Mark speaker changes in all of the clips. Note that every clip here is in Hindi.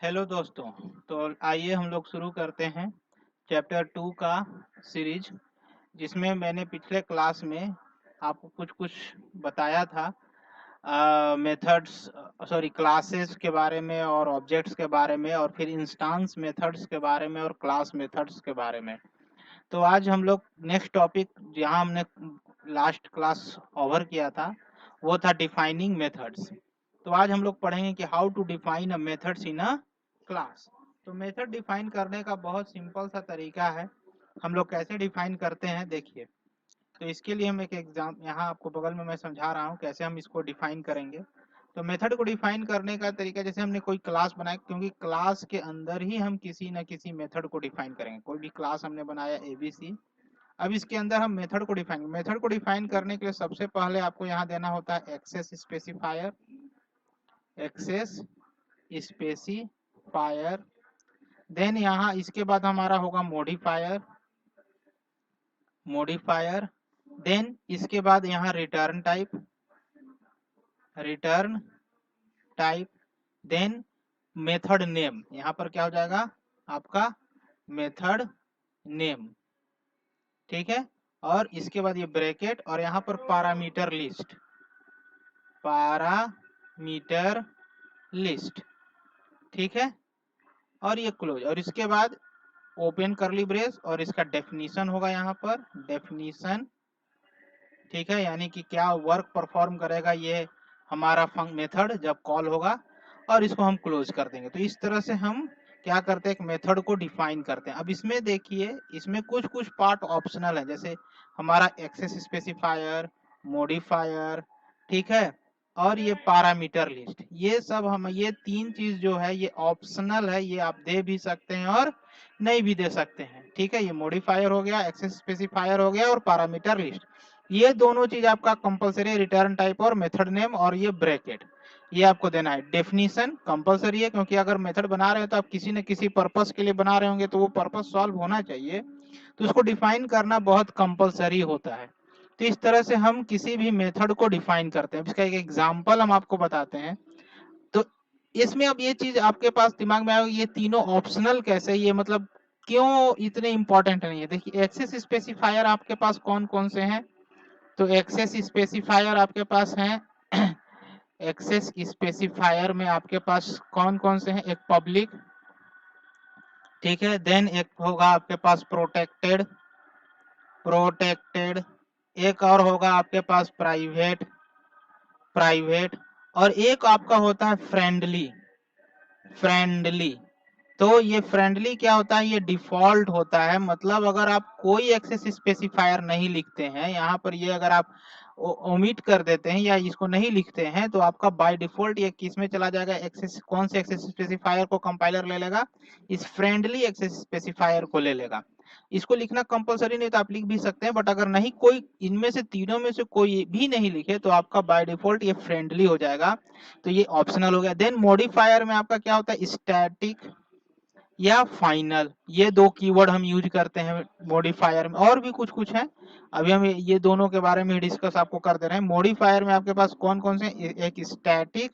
Speaker 1: हेलो दोस्तों। तो आइए हम लोग शुरू करते हैं चैप्टर 2 का सीरीज, जिसमें मैंने पिछले क्लास में आपको कुछ कुछ बताया था मेथड्स, सॉरी क्लासेस के बारे में और ऑब्जेक्ट्स के बारे में, और फिर इंस्टांस मेथड्स के बारे में और क्लास मेथड्स के बारे में। तो आज हम लोग नेक्स्ट टॉपिक जहां हमने लास्ट क्लास ओवर किया था वो था डिफाइनिंग मेथड्स। तो आज हम लोग पढ़ेंगे कि how to define a methods in a class. तो मेथड डिफाइन करने का बहुत सिंपल सा तरीका है। हम लोग कैसे डिफाइन करते हैं देखिए। तो इसके लिए हम एक एग्जाम यहाँ आपको बगल में मैं समझा रहा हूँ कैसे हम इसको डिफाइन करेंगे। तो मेथड को डिफाइन करने का तरीका, जैसे हमने कोई क्लास बनाया, क्योंकि क्लास के अंदर ही हम किसी न किसी मेथड को डिफाइन करेंगे। कोई भी क्लास हमने बनाया ABC, अब इसके अंदर हम मेथड को डिफाइन करने के लिए सबसे पहले आपको यहाँ देना होता है access specifier. Access specifier, then यहाँ इसके बाद हमारा होगा मॉडिफायर। मॉडिफायर, देन इसके बाद यहाँ return type. Return type, then method name. यहाँ पर क्या हो जाएगा आपका मेथड नेम, ठीक है। और इसके बाद ये ब्रैकेट, और यहाँ पर पैरामीटर लिस्ट। पैरामीटर लिस्ट, ठीक है। और ये क्लोज, और इसके बाद ओपन करली ब्रेस, और इसका डेफिनेशन होगा यहाँ पर डेफिनेशन, ठीक है। यानी कि क्या वर्क परफॉर्म करेगा ये हमारा मेथड जब कॉल होगा, और इसको हम क्लोज कर देंगे। तो इस तरह से हम क्या करते हैं, एक मेथड को डिफाइन करते हैं। अब इसमें देखिए, इसमें कुछ कुछ पार्ट ऑप्शनल है, जैसे हमारा एक्सेस स्पेसिफायर, मॉडिफायर, ठीक है, और ये पैरामीटर लिस्ट। ये सब हम, ये तीन चीज जो है ये ऑप्शनल है, ये आप दे भी सकते हैं और नहीं भी दे सकते हैं, ठीक है। ये मॉडिफायर हो गया, एक्सेस स्पेसिफायर हो गया, और पैरामीटर लिस्ट। ये दोनों चीज आपका कंपलसरी, रिटर्न टाइप और मेथड नेम, और ये ब्रैकेट ये आपको देना है। डेफिनेशन कंपलसरी है, क्योंकि अगर मेथड बना रहे हैं तो आप किसी न किसी पर्पस के लिए बना रहे होंगे, तो वो पर्पस सॉल्व होना चाहिए, तो उसको डिफाइन करना बहुत कंपलसरी होता है। तो इस तरह से हम किसी भी मेथड को डिफाइन करते हैं। इसका एक एग्जांपल हम आपको बताते हैं। तो इसमें अब ये चीज आपके पास दिमाग में आएगी, ये तीनों ऑप्शनल कैसे, ये मतलब क्यों इतने इंपॉर्टेंट नहीं है। देखिए, एक्सेस स्पेसिफायर आपके पास कौन कौन से हैं। तो एक्सेस स्पेसिफायर आपके पास हैं एक्सेस स्पेसिफायर में आपके पास कौन कौन से हैं, एक पब्लिक, ठीक है, देन एक होगा आपके पास प्रोटेक्टेड। प्रोटेक्टेड, एक और होगा आपके पास प्राइवेट। प्राइवेट, और एक आपका होता है फ्रेंडली। फ्रेंडली, तो ये फ्रेंडली क्या होता है, ये डिफॉल्ट होता है। मतलब अगर आप कोई एक्सेस स्पेसिफायर नहीं लिखते हैं यहाँ पर, ये अगर आप ओमिट कर देते हैं या इसको नहीं लिखते हैं, तो आपका बाय डिफॉल्ट ये किस में चला जाएगा, एक्सेस, कौन से एक्सेस स्पेसिफायर को कंपाइलर ले लेगा, इस फ्रेंडली एक्सेस स्पेसिफायर को ले लेगा। इसको लिखना कंपलसरी नहीं, तो आप लिख भी सकते हैं, बट अगर नहीं, कोई इनमें से तीनों में से कोई भी नहीं लिखे, तो आपका बाय डिफॉल्ट ये फ्रेंडली हो जाएगा। तो ये ऑप्शनल हो गया। देन मॉडिफायर में आपका क्या होता है, स्टैटिक या फाइनल। ये दो कीवर्ड हम यूज करते हैं मॉडिफायर में, और भी कुछ कुछ है, अभी हम ये दोनों के बारे में डिस्कस आपको कर दे रहे हैं। मॉडिफायर में आपके पास कौन कौन से, एक स्टैटिक,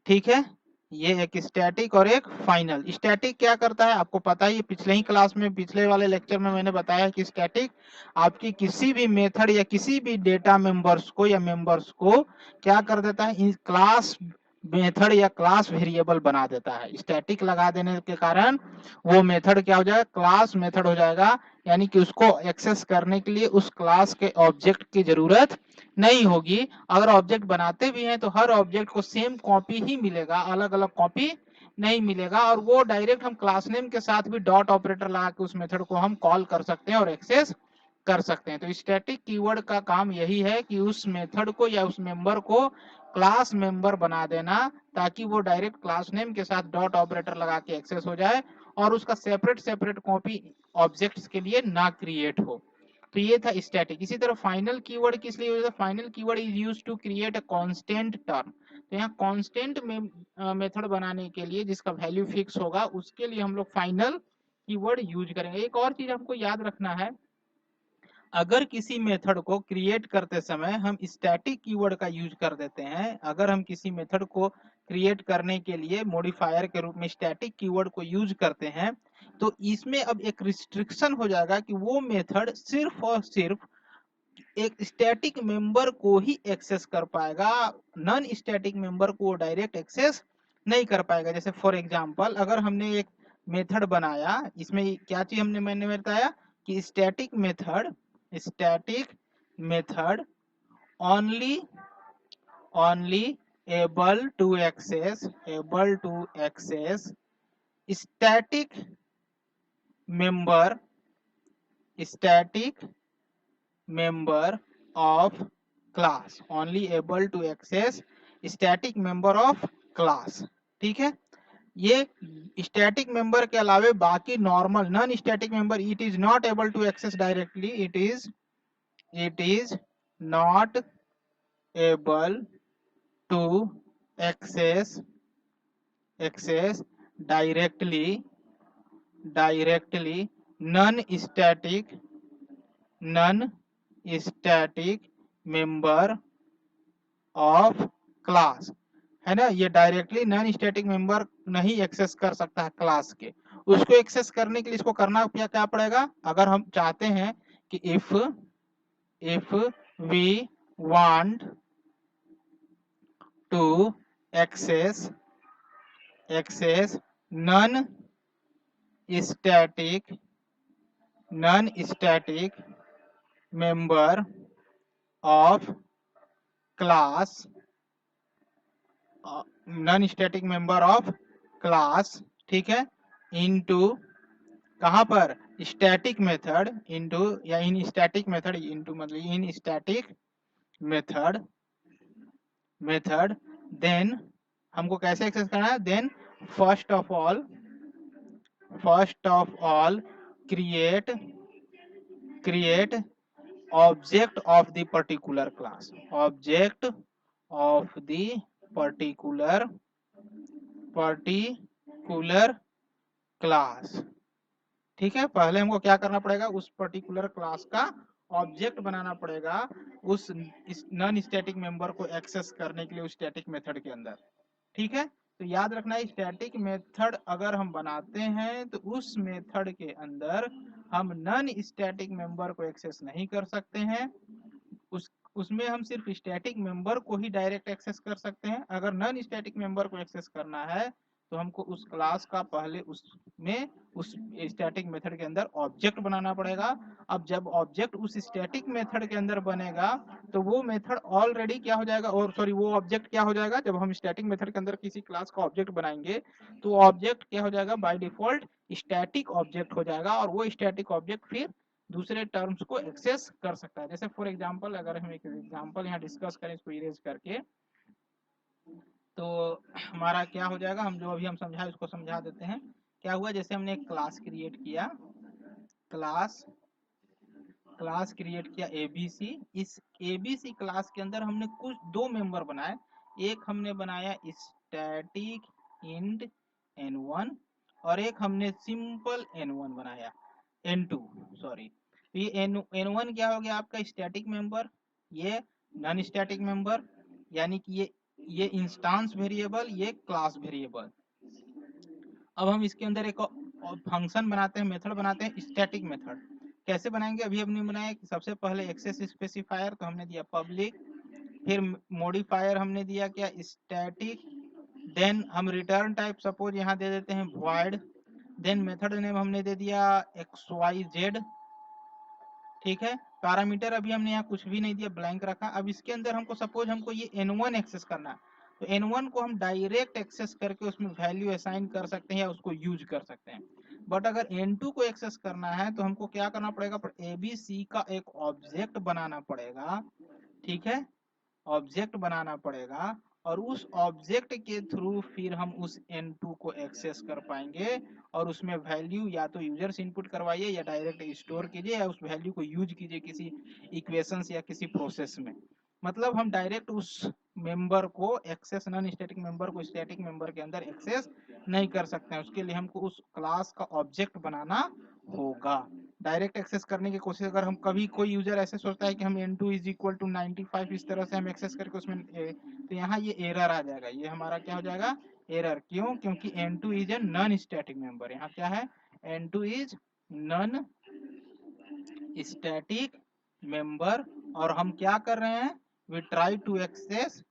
Speaker 1: ठीक है, ये एक स्टैटिक और एक फाइनल। स्टैटिक क्या करता है आपको पता है, ये पिछले ही क्लास में, पिछले वाले लेक्चर में मैंने बताया कि स्टैटिक आपकी किसी भी मेथड या किसी भी डेटा मेंबर्स को या मेंबर्स को क्या कर देता है, क्लास मेथड या क्लास वेरिएबल बना देता है। स्टैटिक लगा देने के कारण वो मेथड क्या हो जाएगा, क्लास मेथड हो जाएगा। यानी कि उसको एक्सेस करने के लिए उस क्लास के ऑब्जेक्ट की जरूरत नहीं होगी। अगर ऑब्जेक्ट बनाते भी हैं तो हर ऑब्जेक्ट को सेम कॉपी ही मिलेगा, अलग अलग कॉपी नहीं मिलेगा। और वो डायरेक्ट हम क्लास नेम के साथ भी डॉट ऑपरेटर लगा के उस मेथड को हम कॉल कर सकते हैं और एक्सेस कर सकते हैं। तो स्टैटिक कीवर्ड का काम यही है कि उस मेथड को या उस मेंबर को क्लास मेंबर बना देना, ताकि वो डायरेक्ट क्लास नेम के साथ डॉट ऑपरेटर लगा के एक्सेस हो जाए, और उसका सेपरेट सेपरेट कॉपी ऑब्जेक्ट्स के लिए ना क्रिएट हो। तो ये था स्टैटिक। इसी तरह फाइनल कीवर्ड किस लिए यूज है, final keyword is use to create a constant term. तो यहाँ कांस्टेंट मेथड बनाने के लिए जिसका वैल्यू फिक्स होगा, उसके लिए हम लोग फाइनल कीवर्ड यूज करेंगे। एक और चीज हमको याद रखना है, अगर किसी मेथड को क्रिएट करते समय हम स्टैटिक कीवर्ड का यूज कर देते हैं, अगर हम किसी मेथड को क्रिएट करने के लिए मॉडिफायर के रूप में स्टैटिक कीवर्ड को यूज करते हैं, तो इसमें अब एक रिस्ट्रिक्शन हो जाएगा कि वो मेथड सिर्फ और सिर्फ एक स्टैटिक मेंबर को ही एक्सेस कर पाएगा, नॉन स्टैटिक मेंबर को डायरेक्ट एक्सेस नहीं कर पाएगा। जैसे फॉर एग्जांपल अगर हमने एक मेथड बनाया, इसमें क्या चीज मैंने बताया कि static method only able to access static member of class, only able to access static member of class। ठीक है, ये स्टैटिक मेंबर के अलावे बाकी normal non static member it is not able to access directly, it is not able to access directly non static member of class, है ना। ये डायरेक्टली नॉन स्टैटिक मेंबर नहीं एक्सेस कर सकता है क्लास के। उसको एक्सेस करने के लिए इसको करना क्या पड़ेगा, अगर हम चाहते हैं कि if we want to access non static member of class, non static member of class, ठीक है, इनटू कहां पर स्टैटिक मेथड, इनटू या इन स्टैटिक मेथड, इनटू मतलब इन स्टैटिक मेथड देन हमको कैसे एक्सेस करना है, then first of all create object of the particular class, object of the particular class. ठीक है, पहले हमको क्या करना पड़ेगा, उस पर्टिकुलर क्लास का ऑब्जेक्ट बनाना पड़ेगा उस नॉन स्टैटिक मेंबर को एक्सेस करने के लिए उस स्टैटिक मेथड के अंदर। ठीक है, तो याद रखना है स्टैटिक मेथड अगर हम बनाते हैं तो उस मेथड के अंदर हम नॉन स्टैटिक मेंबर को एक्सेस नहीं कर सकते हैं, उसमें हम सिर्फ स्टैटिक मेंबर को ही डायरेक्ट एक्सेस कर सकते हैं। अगर नॉन स्टैटिक मेंबर को एक्सेस करना है तो हमको उस क्लास का पहले उसमें उस स्टैटिक मेथड के अंदर ऑब्जेक्ट बनाना पड़ेगा। अब जब ऑब्जेक्ट उस स्टैटिक मेथड के अंदर बनेगा तो वो मेथड ऑलरेडी क्या हो जाएगा, और सॉरी वो ऑब्जेक्ट क्या हो जाएगा, जब हम स्टैटिक मेथड के अंदर किसी क्लास का ऑब्जेक्ट बनाएंगे तो ऑब्जेक्ट क्या हो जाएगा, बाय डिफॉल्ट स्टैटिक ऑब्जेक्ट हो जाएगा, और वो स्टैटिक ऑब्जेक्ट फिर दूसरे टर्म्स को एक्सेस कर सकता है। जैसे फॉर एग्जांपल अगर हम एक एग्जांपल यहाँ डिस्कस करें इसको इरेज करके, तो हमारा क्या हो जाएगा, हम जो अभी हम समझाए उसको समझा देते हैं। क्या हुआ, जैसे हमने एक क्लास क्रिएट किया, क्लास क्रिएट किया एबीसी। इस एबीसी क्लास के अंदर हमने कुछ दो मेंबर बनाए, एक हमने बनाया स्टैटिक इंट n1 और एक हमने सिंपल n1 बनाया, n2 सॉरी। तो ये n1 क्या हो गया आपका स्टैटिक मेंबर, ये नॉन स्टैटिक मेंबर, यानी कि ये इंस्टेंस वेरिएबल, ये क्लास वेरिएबल। अब हम इसके अंदर एक फंक्शन बनाते हैं, मेथड बनाते हैं, स्टैटिक मेथड। कैसे बनाएंगे, अभी हमने बनाया कि सबसे पहले एक्सेस स्पेसिफायर, तो हमने दिया पब्लिक, फिर मॉडिफायर हमने दिया क्या स्टैटिक, देन हम रिटर्न टाइप सपोज यहाँ दे देते हैं void, देन मेथड नेम हमने दे दिया xyz। ठीक है, पैरामीटर अभी हमने यहाँ कुछ भी नहीं दिया, ब्लैंक रखा। अब इसके अंदर हमको सपोज हमको ये n1 एक्सेस करना है, तो n1 को हम डायरेक्ट एक्सेस करके उसमें वैल्यू असाइन कर सकते हैं या उसको यूज कर सकते हैं। बट अगर n2 को एक्सेस करना है तो हमको क्या करना पड़ेगा, abc का एक ऑब्जेक्ट बनाना पड़ेगा। ठीक है, ऑब्जेक्ट बनाना पड़ेगा और उस ऑब्जेक्ट के थ्रू फिर हम उस n2 को एक्सेस कर पाएंगे और उसमें वैल्यू या तो यूजर से इनपुट करवाइए या डायरेक्ट स्टोर कीजिए या उस वैल्यू को यूज कीजिए किसी इक्वेशंस या किसी प्रोसेस में। मतलब हम डायरेक्ट उस मेंबर को एक्सेस, नॉन स्टैटिक मेंबर को स्टैटिक मेंबर के अंदर एक्सेस नहीं कर सकते हैं, उसके लिए हमको उस क्लास का ऑब्जेक्ट बनाना होगा। डायरेक्ट एक्सेस करने की कोशिश, अगर हम कभी कोई यूजर ऐसे सोचता है कि हम n2 इज इक्वल टू 95 इस तरह से हम एक्सेस करके उसमें तो यहाँ ये एरर आ जाएगा, ये हमारा क्या हो जाएगा, एरर। क्यों? क्योंकि n2 is a non static member. यहाँ क्या है, n2 is non static member. और हम क्या कर रहे हैं, we try to access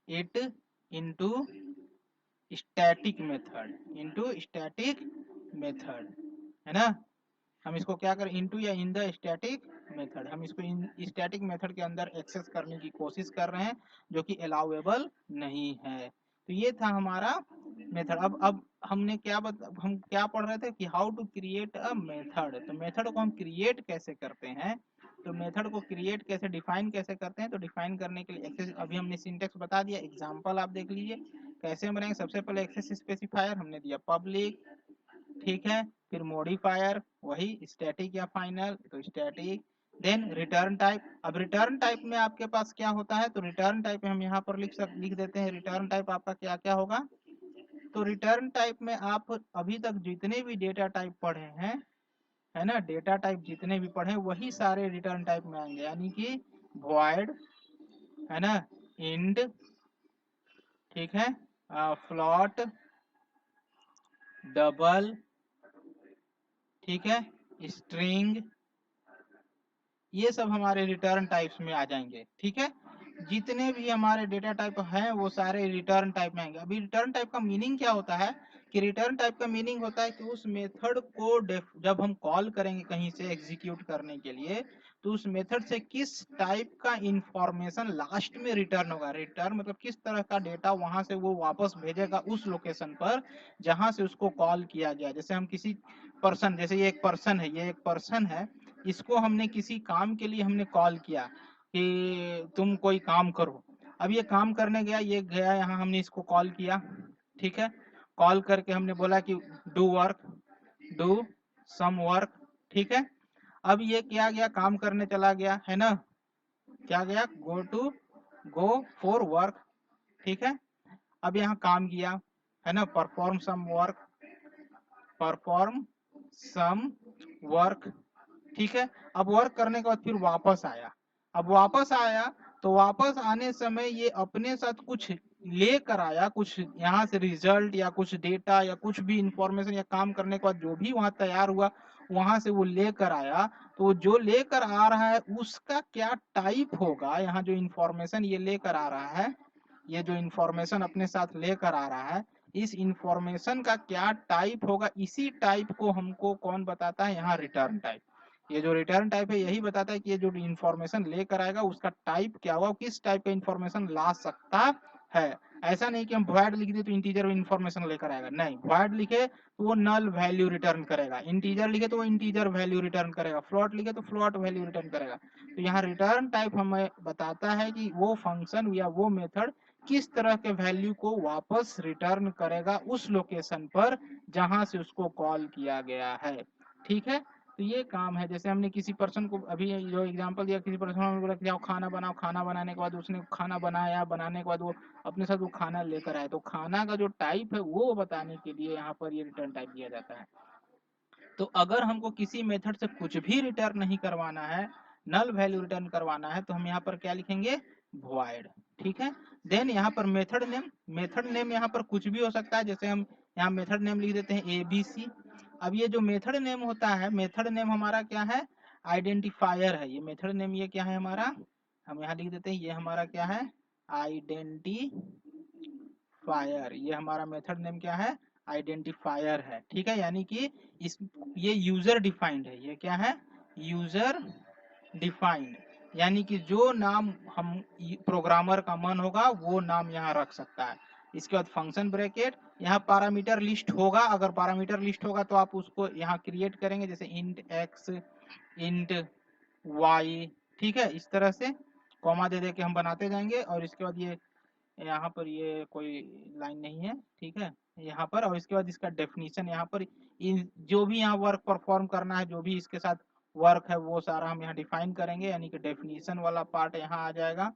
Speaker 1: it into static method, है ना। हम इसको क्या करें, इनटू या इन द स्टैटिक मेथड, हम इसको इन स्टैटिक मेथड के अंदर एक्सेस करने की कोशिश कर रहे हैं, जो कि अलाउएबल नहीं है। तो ये था हमारा मेथड। अब हमने हम क्या पढ़ रहे थे कि how to create a method. तो मेथड को हम क्रिएट कैसे करते हैं, तो मेथड को क्रिएट कैसे, डिफाइन कैसे करते हैं। तो डिफाइन करने के लिए एक्सेस, अभी हमने सिंटेक्स बता दिया, एग्जांपल आप देख लीजिए कैसे हम बनाएंगे। सबसे पहले एक्सेस स्पेसिफायर हमने दिया पब्लिक, ठीक है। फिर मॉडिफायर वही स्टैटिक या फाइनल, तो स्टैटिक। Then return type. अब रिटर्न टाइप में आपके पास क्या होता है, तो रिटर्न टाइप में हम यहाँ पर लिख देते हैं रिटर्न टाइप आपका क्या क्या होगा। तो रिटर्न टाइप में आप अभी तक जितने भी डेटा टाइप पढ़े हैं, है ना, डेटा टाइप जितने भी पढ़े वही सारे रिटर्न टाइप में आएंगे, यानी कि वॉइड, है ना, इंड, ठीक है, फ्लॉट, डबल, ठीक है, स्ट्रिंग, ये सब हमारे रिटर्न टाइप्स में आ जाएंगे, ठीक है। जितने भी हमारे डेटा टाइप हैं वो सारे रिटर्न टाइप में आएंगे। अभी रिटर्न टाइप का मीनिंग क्या होता है, कि रिटर्न टाइप का मीनिंग होता है कि उस मेथड को जब हम कॉल करेंगे कहीं से एग्जीक्यूट करने के लिए, तो उस मेथड से किस टाइप का इंफॉर्मेशन लास्ट में रिटर्न होगा। रिटर्न मतलब किस तरह का डेटा वहां से वो वापस भेजेगा उस लोकेशन पर जहां से उसको कॉल किया गया। जैसे हम किसी पर्सन, जैसे ये एक पर्सन है, ये एक पर्सन है, इसको हमने किसी काम के लिए हमने कॉल किया कि तुम कोई काम करो। अब ये काम करने गया, ये गया यहाँ, हमने इसको कॉल किया, ठीक है। कॉल करके हमने बोला कि डू सम वर्क, ठीक है। अब ये क्या गया, काम करने चला गया, है ना, क्या गया, गो फॉर वर्क, ठीक है। अब यहाँ काम किया, है ना, परफॉर्म सम वर्क, ठीक है। अब वर्क करने के बाद फिर वापस आया। अब वापस आया तो वापस आने समय ये अपने साथ कुछ लेकर आया, कुछ यहाँ से रिजल्ट या कुछ डेटा या कुछ भी इंफॉर्मेशन, या काम करने के बाद जो भी वहां तैयार हुआ वहां से वो लेकर आया। तो जो लेकर आ रहा है उसका क्या टाइप होगा, यहाँ जो इंफॉर्मेशन ये लेकर आ रहा है, ये जो इंफॉर्मेशन अपने साथ लेकर आ रहा है, इस इंफॉर्मेशन का क्या टाइप होगा, इसी टाइप को हमको कौन बताता है, यहाँ रिटर्न टाइप। ये जो रिटर्न टाइप है यही बताता है कि ये जो इंफॉर्मेशन लेकर आएगा उसका टाइप क्या होगा, किस टाइप का इंफॉर्मेशन ला सकता है। ऐसा नहीं कि हम void लिख दे तो इंटीजर इंफॉर्मेशन लेकर आएगा, नहीं, void लिखे तो वो नल वैल्यू रिटर्न करेगा, इंटीजर लिखे तो वो इंटीजर वैल्यू रिटर्न करेगा, फ्लोट लिखे तो फ्लोट वैल्यू रिटर्न करेगा। तो यहाँ रिटर्न टाइप हमें बताता है कि वो फंक्शन या वो मेथड किस तरह के वैल्यू को वापस रिटर्न करेगा उस लोकेशन पर जहां से उसको कॉल किया गया है, ठीक है। तो ये काम है। जैसे हमने किसी पर्सन को अभी जो एग्जांपल दिया, किसी पर्सन को बोला कि जाओ खाना बनाओ, खाना बनाने के बाद उसने खाना बनाया, बनाने के बाद वो अपने साथ वो खाना लेकर आया, तो खाना का जो टाइप है वो बताने के लिए यहाँ पर ये रिटर्न टाइप दिया जाता है। तो अगर हमको किसी मेथड से कुछ भी रिटर्न नहीं करवाना है, नल वैल्यू रिटर्न करवाना है, तो हम यहाँ पर क्या लिखेंगे, void, ठीक है। देन यहाँ पर मेथड नेम यहाँ पर कुछ भी हो सकता है। जैसे हम यहाँ मेथड नेम लिख देते हैं ABC। अब ये जो मेथड नेम होता है, मेथड नेम हमारा क्या है, आइडेंटिफायर है। ये मेथड नेम ये क्या है हमारा, हम यहाँ लिख देते हैं, ये हमारा क्या है, आइडेंटिफायर। ये हमारा मेथड नेम क्या है, आइडेंटिफायर है, ठीक है। यानी कि इस ये यूजर डिफाइंड है, ये क्या है, यूजर डिफाइंड, यानी कि जो नाम हम प्रोग्रामर का मन होगा वो नाम यहाँ रख सकता है। इसके बाद फंक्शन ब्रैकेट, यहाँ पैरामीटर लिस्ट होगा, अगर पैरामीटर लिस्ट होगा तो आप उसको यहाँ क्रिएट करेंगे, जैसे इंट x, इंट y, ठीक है। इस तरह से कॉमा दे दे के हम बनाते जाएंगे। और इसके बाद ये यहाँ पर ये कोई लाइन नहीं है, ठीक है, यहाँ पर। और इसके बाद इसका डेफिनेशन, यहाँ पर जो भी यहाँ वर्क परफॉर्म करना है, जो भी इसके साथ वर्क है वो सारा हम यहाँ डिफाइन करेंगे, यानी कि डेफिनेशन वाला पार्ट यहाँ आ जाएगा।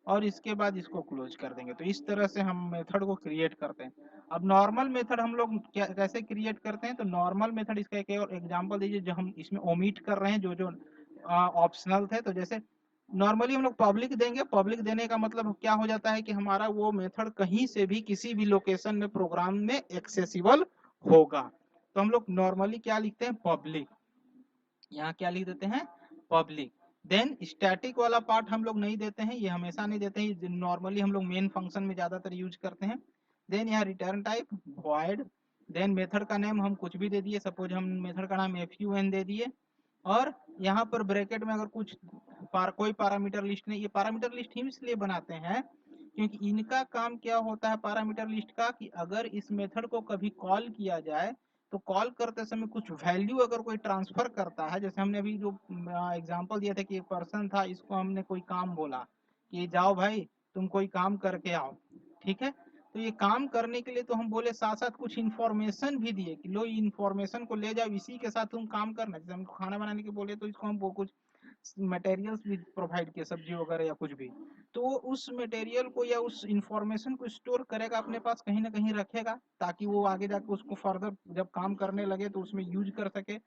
Speaker 1: और इसके बाद इसको क्लोज कर देंगे। तो इस तरह से हम मेथड को क्रिएट करते हैं। अब नॉर्मल मेथड हम लोग कैसे क्रिएट करते हैं, तो नॉर्मल मेथड इसका एक और एग्जांपल दीजिए जो हम इसमें ओमिट कर रहे हैं, जो जो ऑप्शनल थे। तो जैसे नॉर्मली हम लोग पब्लिक देंगे, पब्लिक देने का मतलब क्या हो जाता है कि हमारा वो मेथड कहीं से भी किसी भी लोकेशन में प्रोग्राम में एक्सेसिबल होगा। तो हम लोग नॉर्मली क्या लिखते हैं, पब्लिक, यहाँ क्या लिख देते हैं, पब्लिक। देन स्टैटिक वाला पार्ट हम लोग नहीं देते हैं, ये हमेशा नहीं देते हैं, नॉर्मली हम लोग मेन फंक्शन में ज्यादातर यूज करते हैं। देन यहाँ return type void, then method का नेम हम कुछ भी दे दिए, सपोज हम मेथड का नाम fun दे दिए, और यहाँ पर ब्रैकेट में अगर कुछ कोई पैरामीटर लिस्ट नहीं, ये पैरामीटर लिस्ट हम इसलिए बनाते हैं क्योंकि इनका काम क्या होता है पैरामीटर लिस्ट का, कि अगर इस मेथड को कभी कॉल किया जाए तो कॉल करते समय कुछ वैल्यू अगर कोई ट्रांसफर करता है, जैसे हमने अभी जो एग्जांपल दिया था कि एक पर्सन था, इसको हमने कोई काम बोला कि जाओ भाई तुम कोई काम करके आओ, ठीक है। तो ये काम करने के लिए तो हम बोले साथ साथ कुछ इन्फॉर्मेशन भी दिए कि लो इन्फॉर्मेशन को ले जाओ, इसी के साथ तुम काम करना। जैसे हम खाना बनाने के बोले तो इसको हम वो कुछ मटेरियल्स भी प्रोवाइड किए, सब्जी वगैरह या कुछ भी, तो वो उस मटेरियल को या उस इंफॉर्मेशन को स्टोर करेगा अपने पास, कहीं ना कहीं रखेगा, ताकि वो आगे जाकर उसको फर्दर जब काम करने लगे तो उसमें यूज कर सके।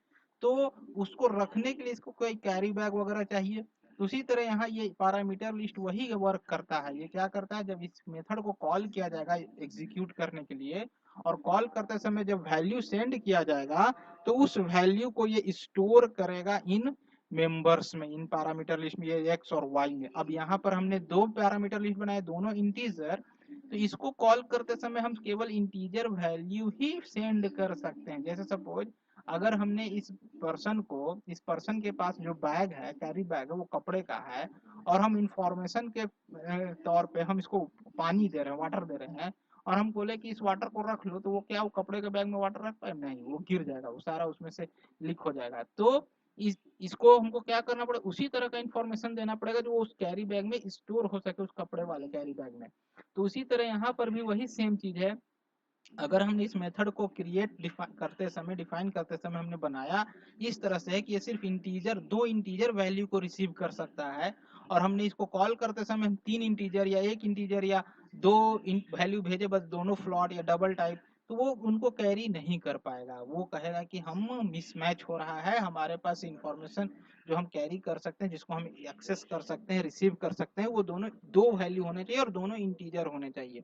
Speaker 1: तो उसको रखने के लिए इसको कोई कैरी बैग वगैरह चाहिए। उसी तरह यहाँ ये पैरामीटर लिस्ट वही वर्क करता है। ये क्या करता है, जब इस मेथड को कॉल किया जाएगा एग्जीक्यूट करने के लिए, और कॉल करते समय जब वैल्यू सेंड किया जाएगा तो उस वैल्यू को ये स्टोर करेगा इन मेंबर्स में, इन पैरामीटर लिस्ट में, ये एक्स और वाई में। अब यहाँ पर हमने दो पैरामीटर लिस्ट बनाए, दोनों इंटीजर, तो इसको कॉल करते समय हम केवल इंटीजर वैल्यू ही सेंड कर सकते हैं। जैसे सपोज अगर हमने इस पर्सन के पास जो बैग है, कैरी बैग है, वो कपड़े का है, और हम इंफॉर्मेशन के तौर पे हम इसको पानी दे रहे हैं, वाटर दे रहे हैं, और हम बोले कि इस वाटर को रख लो, तो वो क्या वो कपड़े के बैग में वाटर रख पाए? नहीं, वो गिर जाएगा, वो सारा उसमें से लीक हो जाएगा। तो इसको हमको क्या करना पड़ेगा, उसी तरह का इंफॉर्मेशन देना पड़ेगा जो उस कैरी बैग में स्टोर हो सके, उस कपड़े वाले कैरी बैग में। तो उसी तरह यहाँ पर भी वही सेम चीज है। अगर हमने इस मेथड को क्रिएट डिफाइन करते समय हमने बनाया इस तरह से है कि ये सिर्फ इंटीजर, दो इंटीजर वैल्यू को रिसीव कर सकता है, और हमने इसको कॉल करते समय हम तीन इंटीजर या एक इंटीजर या दो वैल्यू भेजे, बस दोनों फ्लॉट या डबल टाइप, तो वो उनको कैरी नहीं कर पाएगा। वो कहेगा कि हम मिसमैच हो रहा है, हमारे पास इंफॉर्मेशन जो हम कैरी कर सकते हैं, जिसको हम एक्सेस कर सकते हैं, रिसीव कर सकते हैं, वो दोनों दो वैल्यू होने चाहिए और दोनों इंटीजर होने चाहिए।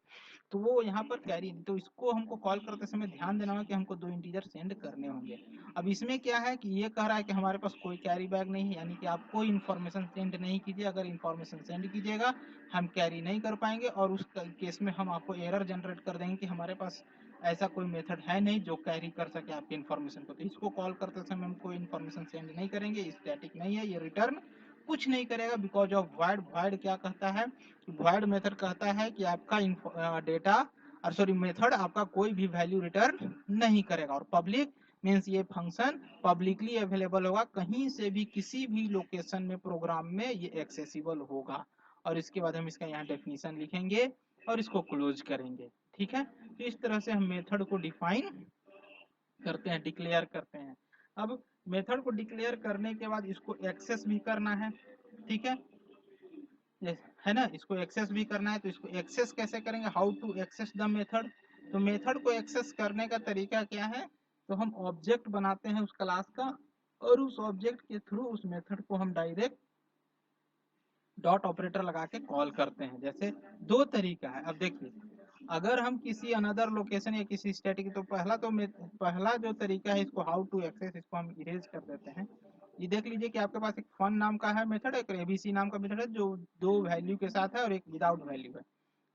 Speaker 1: तो वो यहाँ पर कैरी, तो इसको हमको कॉल करते समय ध्यान देना होगा कि हमको दो इंटीजर सेंड करने होंगे। अब इसमें क्या है कि ये कह रहा है कि हमारे पास कोई कैरी बैग नहीं है, यानी कि आप कोई इन्फॉर्मेशन सेंड नहीं कीजिए। अगर इन्फॉर्मेशन सेंड कीजिएगा हम कैरी नहीं कर पाएंगे, और उस केस में हम आपको एरर जनरेट कर देंगे कि हमारे पास ऐसा कोई मेथड है नहीं जो कैरी कर सके आपकी इन्फॉर्मेशन को। तो इसको कॉल करते समय हम कोई इन्फॉर्मेशन सेंड नहीं करेंगे, स्टैटिक नहीं है, ये रिटर्न कुछ नहीं करेगा, बिकॉज ऑफ वॉइड। वॉइड क्या कहता है, वॉइड मेथड कहता है कि आपका डेटा और सॉरी मेथड आपका कोई भी वैल्यू रिटर्न नहीं करेगा। और पब्लिक मीन्स ये फंक्शन पब्लिकली अवेलेबल होगा, कहीं से भी किसी भी लोकेशन में प्रोग्राम में ये एक्सेसिबल होगा। और इसके बाद हम इसका यहाँ डेफिनेशन लिखेंगे और इसको क्लोज करेंगे, ठीक है। तो इस तरह से हम मेथड को डिफाइन करते हैं, डिक्लेयर करते हैं। अब मेथड को डिक्लेयर करने के बाद इसको एक्सेस भी करना है, ठीक है ना, इसको एक्सेस भी करना है। तो इसको एक्सेस कैसे करेंगे, how to access the method. तो मेथड को एक्सेस करने का तरीका क्या है, तो हम ऑब्जेक्ट बनाते हैं उस क्लास का, और उस ऑब्जेक्ट के थ्रू उस मेथड को हम डायरेक्ट डॉट ऑपरेटर लगा के कॉल करते हैं। जैसे दो तरीका है। अब देखिए, अगर हम किसी अनदर लोकेशन या किसी स्टैटिक, तो पहला जो तरीका है इसको हाउ टू एक्सेस, इसको हम इरेज कर देते हैं। ये देख लीजिए कि आपके पास एक फन नाम का है मेथड, एक एबीसी नाम का मेथड है जो दो वैल्यू के साथ है और एक विदाउट वैल्यू है,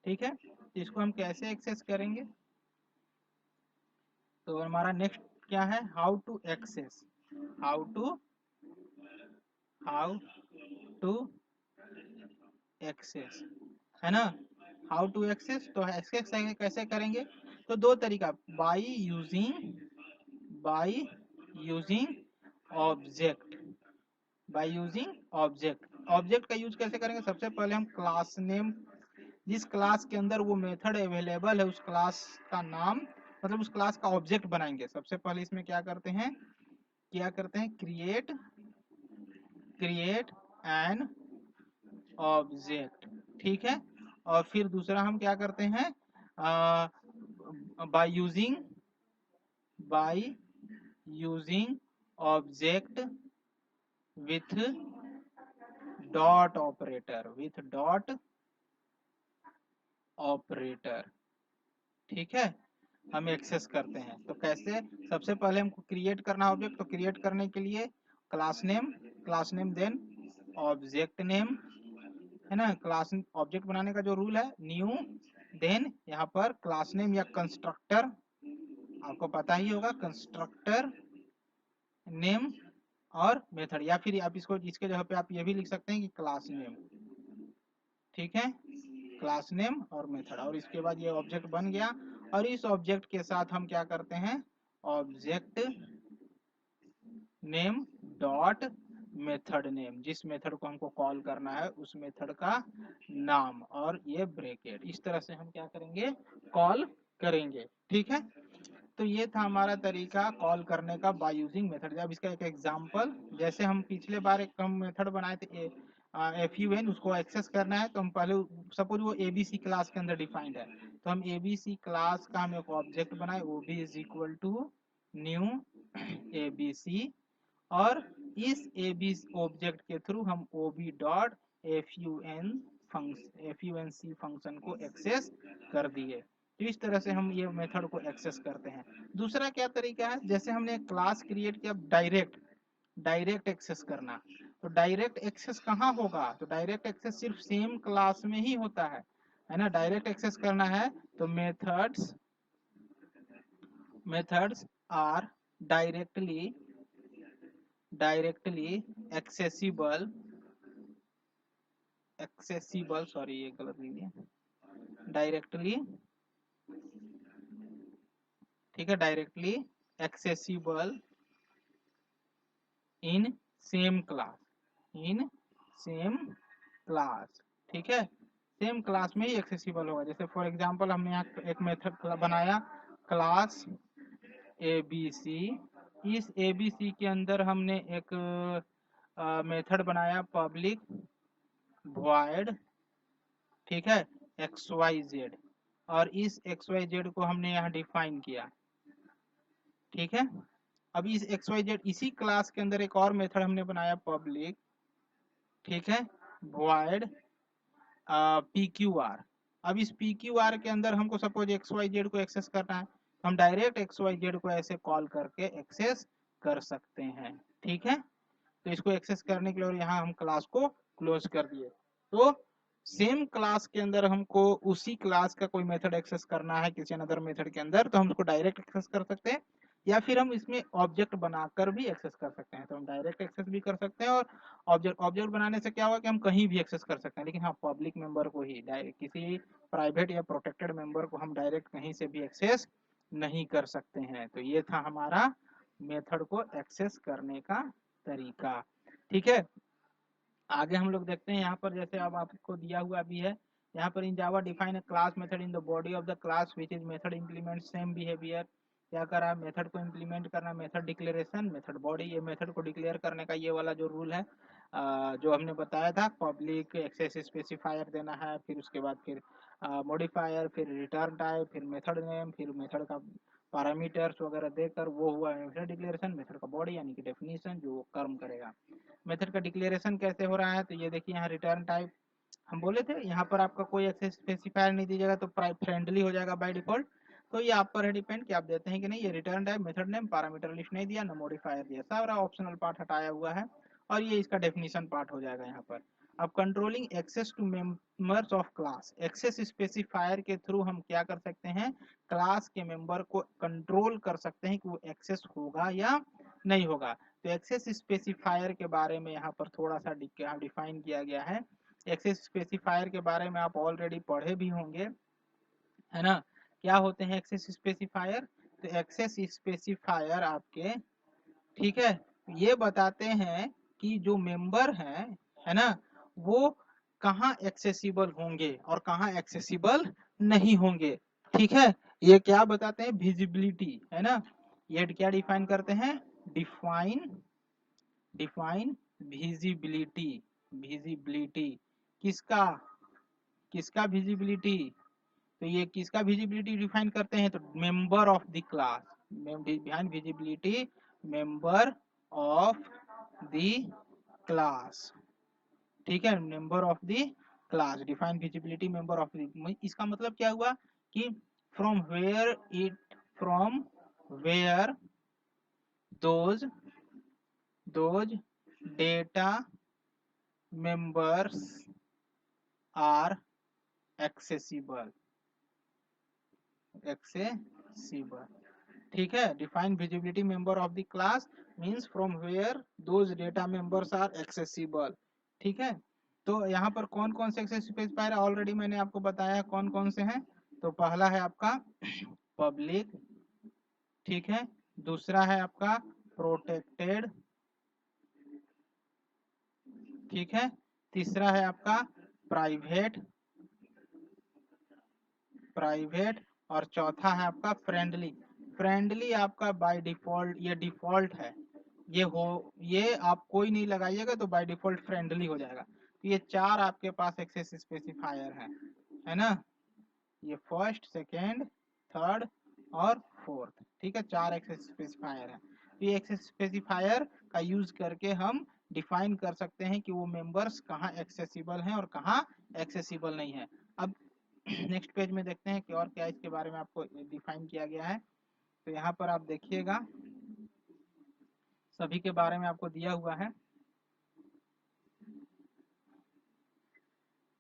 Speaker 1: ठीक है। तो इसको हम कैसे एक्सेस करेंगे, तो हमारा नेक्स्ट क्या है, how to access, how to how to access, है ना। हाउ टू एक्सेस, तो एक्सेस कैसे करेंगे, तो दो तरीका, by using object, by using object. Object का यूज कैसे करेंगे, सबसे पहले हम क्लास नेम, जिस क्लास के अंदर वो मेथड अवेलेबल है उस क्लास का नाम, मतलब उस क्लास का ऑब्जेक्ट बनाएंगे। सबसे पहले इसमें क्या करते हैं, क्रिएट एन ऑब्जेक्ट, ठीक है। और फिर दूसरा हम क्या करते हैं, by using object with dot operator, ठीक है, हम एक्सेस करते हैं। तो कैसे, सबसे पहले हमको क्रिएट करना ऑब्जेक्ट, तो क्रिएट करने के लिए class name then object name, है ना। क्लास ऑब्जेक्ट बनाने का जो रूल है, न्यू देन यहाँ पर क्लास नेम या कंस्ट्रक्टर, आपको पता ही होगा कंस्ट्रक्टर नेम और मेथड, या फिर आप इसको इसके जगह पे आप ये भी लिख सकते हैं कि क्लास नेम, ठीक है, क्लास नेम और मेथड। और इसके बाद ये ऑब्जेक्ट बन गया, और इस ऑब्जेक्ट के साथ हम क्या करते हैं, object name dot method name, जिस मेथड को हमको कॉल करना है उस मेथड का नाम, और ये ब्रैकेट, इस तरह से हम क्या करेंगे, कॉल करेंगे, ठीक है। तो ये था हमारा तरीका कॉल करने का बाय यूजिंग मेथड। अब इसका एक एग्जांपल, जैसे हम पिछले बार एक हम मेथड बनाए थे fun, उसको एक्सेस करना है तो हम पहले, सपोज वो abc क्लास के अंदर डिफाइंड है, तो हम abc क्लास का हम एक ऑब्जेक्ट बनाए, ob is equal to new abc, और इस abc ऑब्जेक्ट के थ्रू हम ob डॉट func फंक्शन को एक्सेस कर दिए। तो इस तरह से हम ये मेथड को एक्सेस करते हैं। दूसरा क्या तरीका है, जैसे हमने एक क्लास क्रिएट किया, डायरेक्ट एक्सेस करना, तो डायरेक्ट एक्सेस कहाँ होगा, तो डायरेक्ट एक्सेस सिर्फ सेम क्लास में ही होता है ना। डायरेक्ट एक्सेस करना है तो methods are directly accessible, sorry ये गलत लिख दिया, डायरेक्टली, ठीक है, directly accessible in same class, ठीक है, सेम क्लास में ही एक्सेसिबल होगा। जैसे फॉर एग्जांपल हमने यहाँ एक मेथड बनाया क्लास abc, इस abc के अंदर हमने एक मेथड बनाया पब्लिक void, ठीक है, xyz, और इस xyz को हमने यहाँ डिफाइन किया, ठीक है। अब इस xyz इसी क्लास के अंदर एक और मेथड हमने बनाया पब्लिक, ठीक है, void pqr। अब इस pqr के अंदर हमको सपोज xyz को एक्सेस करना है, हम डायरेक्ट xyz को ऐसे कॉल करके एक्सेस कर सकते हैं, ठीक है। तो इसको एक्सेस करने के लिए, और यहाँ हम क्लास को क्लोज कर दिए। तो सेम क्लास के अंदर हमको उसी क्लास का कोई मेथड एक्सेस करना है किसी अनदर मेथड के अंदर, तो हम उसको डायरेक्ट एक्सेस कर सकते हैं, या फिर हम इसमें ऑब्जेक्ट बनाकर भी एक्सेस कर सकते हैं। तो हम डायरेक्ट एक्सेस भी कर सकते हैं, और ऑब्जेक्ट बनाने से क्या होगा कि हम कहीं भी एक्सेस कर सकते हैं, लेकिन हाँ पब्लिक मेंबर को ही, डायरेक्ट किसी प्राइवेट या प्रोटेक्टेड मेंबर को हम डायरेक्ट कहीं से भी एक्सेस नहीं कर सकते हैं। तो ये था हमारा मेथड को एक्सेस करने का तरीका, ठीक है। आगे हम लोग देखते हैं, यहाँ पर जैसे अब आपको दिया हुआ भी है, यहाँ पर in Java define a class method in the body of the class which is method implement same behaviour. क्या करा, मेथड को इंप्लीमेंट करना, मेथड डिक्लेरेशन, मेथड बॉडी, ये मेथड को डिक्लेयर करने का ये वाला जो रूल है, जो हमने बताया था, पब्लिक एक्सेस स्पेसिफायर देना है, फिर उसके बाद फिर मॉडिफायर, फिर रिटर्न टाइप, फिर मेथड नेम, फिर मेथड का पैरामीटर्स वगैरह देकर वो हुआ मेथड डिक्लेरेशन। मेथड का बॉडी यानी कि डेफिनेशन जो कर्म करेगा। मेथड का डिक्लेरेशन कैसे हो रहा है, तो ये देखिए यहाँ रिटर्न टाइप हम बोले थे, यहाँ पर आपका कोई एक्सेस स्पेसिफायर नहीं दीजिएगा तो फ्रेंडली हो जाएगा बाय डिफॉल्ट। तो ये आप पर है डिपेंड कि आप देते हैं कि नहीं। ये return type, method name, parameter list नहीं दिया, न मॉडिफायर दिया, सारा ऑप्शनल पार्ट हटाया हुआ है, और ये इसका डेफिनेशन पार्ट हो जाएगा यहाँ पर। अब controlling access to members of class, access specifier के थ्रू हम क्या कर सकते हैं, क्लास के मेंबर को कंट्रोल कर सकते हैं कि वो एक्सेस होगा या नहीं होगा। तो एक्सेस स्पेसिफायर के बारे में यहाँ पर थोड़ा सा डिफाइन किया गया है। एक्सेस स्पेसिफायर के बारे में आप ऑलरेडी पढ़े भी होंगे, है ना। क्या होते हैं एक्सेस स्पेसिफायर, तो एक्सेस स्पेसिफायर आपके, ठीक है, ये बताते हैं कि जो मेंबर है ना, वो कहाँ एक्सेसिबल होंगे और कहाँ एक्सेसिबल नहीं होंगे, ठीक है। ये क्या बताते हैं, विजिबिलिटी, है ना। ये क्या डिफाइन करते हैं, डिफाइन विजिबिलिटी किसका, किसका विजिबिलिटी, तो ये किसका विजिबिलिटी डिफाइन करते हैं, तो member of the class, define visibility member of the class, ठीक है, member of the class, define visibility member of the, इसका मतलब क्या हुआ कि from where those data members are accessible, ठीक है, define visibility member of the class means from where those data members are accessible, ठीक है। तो यहाँ पर कौन कौन से एक्सेस स्पेसिफायर ऑलरेडी मैंने आपको बताया कौन कौन से हैं, तो पहला है आपका पब्लिक, ठीक है, दूसरा है आपका प्रोटेक्टेड, ठीक है, तीसरा है आपका प्राइवेट, और चौथा है आपका फ्रेंडली। फ्रेंडली आपका बाय डिफॉल्ट, ये डिफॉल्ट है, ये आप कोई नहीं लगाइएगा तो बाय डिफॉल्ट फ्रेंडली हो जाएगा। तो ये चार आपके पास एक्सेस स्पेसिफायर है ना, ये फर्स्ट, सेकेंड, थर्ड और फोर्थ, ठीक है, चार एक्सेस स्पेसिफायर है। तो ये एक्सेस स्पेसिफायर का यूज करके हम डिफाइन कर सकते हैं कि वो मेंबर्स कहाँ एक्सेसिबल हैं और कहाँ एक्सेसिबल नहीं है। अब नेक्स्ट पेज में देखते हैं कि और क्या इसके बारे में आपको डिफाइन किया गया है। तो यहाँ पर आप देखिएगा सभी के बारे में आपको दिया हुआ है,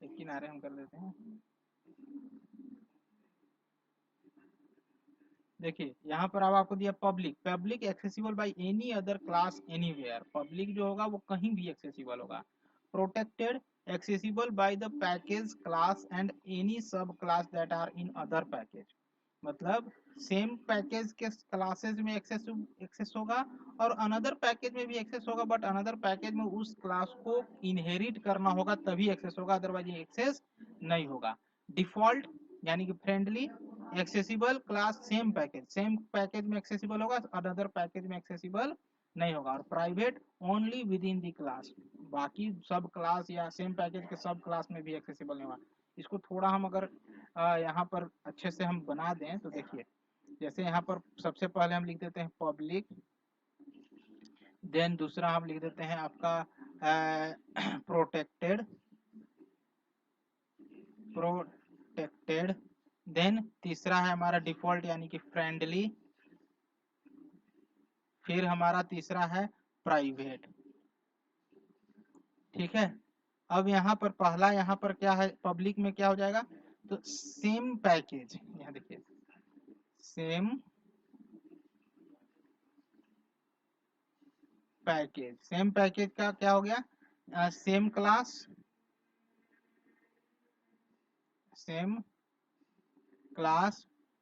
Speaker 1: एक किनारे हम कर देते हैं। देखिए यहाँ पर अब आपको दिया public accessible by any other class anywhere, public जो होगा वो कहीं भी एक्सेसिबल होगा। Protected accessible by the package class and any subclass that are in other package, मतलब सेम पैकेज के क्लासेज में एक्सेस होगा और अनदर पैकेज में भी एक्सेस होगा, बट अनदर पैकेज में उस क्लास को इनहेरिट करना होगा तभी एक्सेस होगा, अदरवाइज ये एक्सेस नहीं होगा। डिफॉल्ट यानी कि friendly, accessible class same package में एक्सेसिबल होगा, अनदर पैकेज में एक्सेसिबल नहीं होगा। और private only with in the class, बाकी सब क्लास या सेम पैकेज के सब क्लास में भी एक्सेसिबल नहीं होगा। इसको थोड़ा हम अगर यहाँ पर अच्छे से हम बना दें तो देखिए, जैसे यहाँ पर सबसे पहले हम लिख देते हैं पब्लिक, देन दूसरा हम लिख देते हैं आपका प्रोटेक्टेड, देन तीसरा है हमारा डिफॉल्ट यानी कि फ्रेंडली, फिर हमारा तीसरा है प्राइवेट, ठीक है। अब यहाँ पर पहला यहाँ पर क्या है, पब्लिक में क्या हो जाएगा, तो सेम पैकेज, यहाँ देखिए सेम पैकेज का क्या हो गया, same class,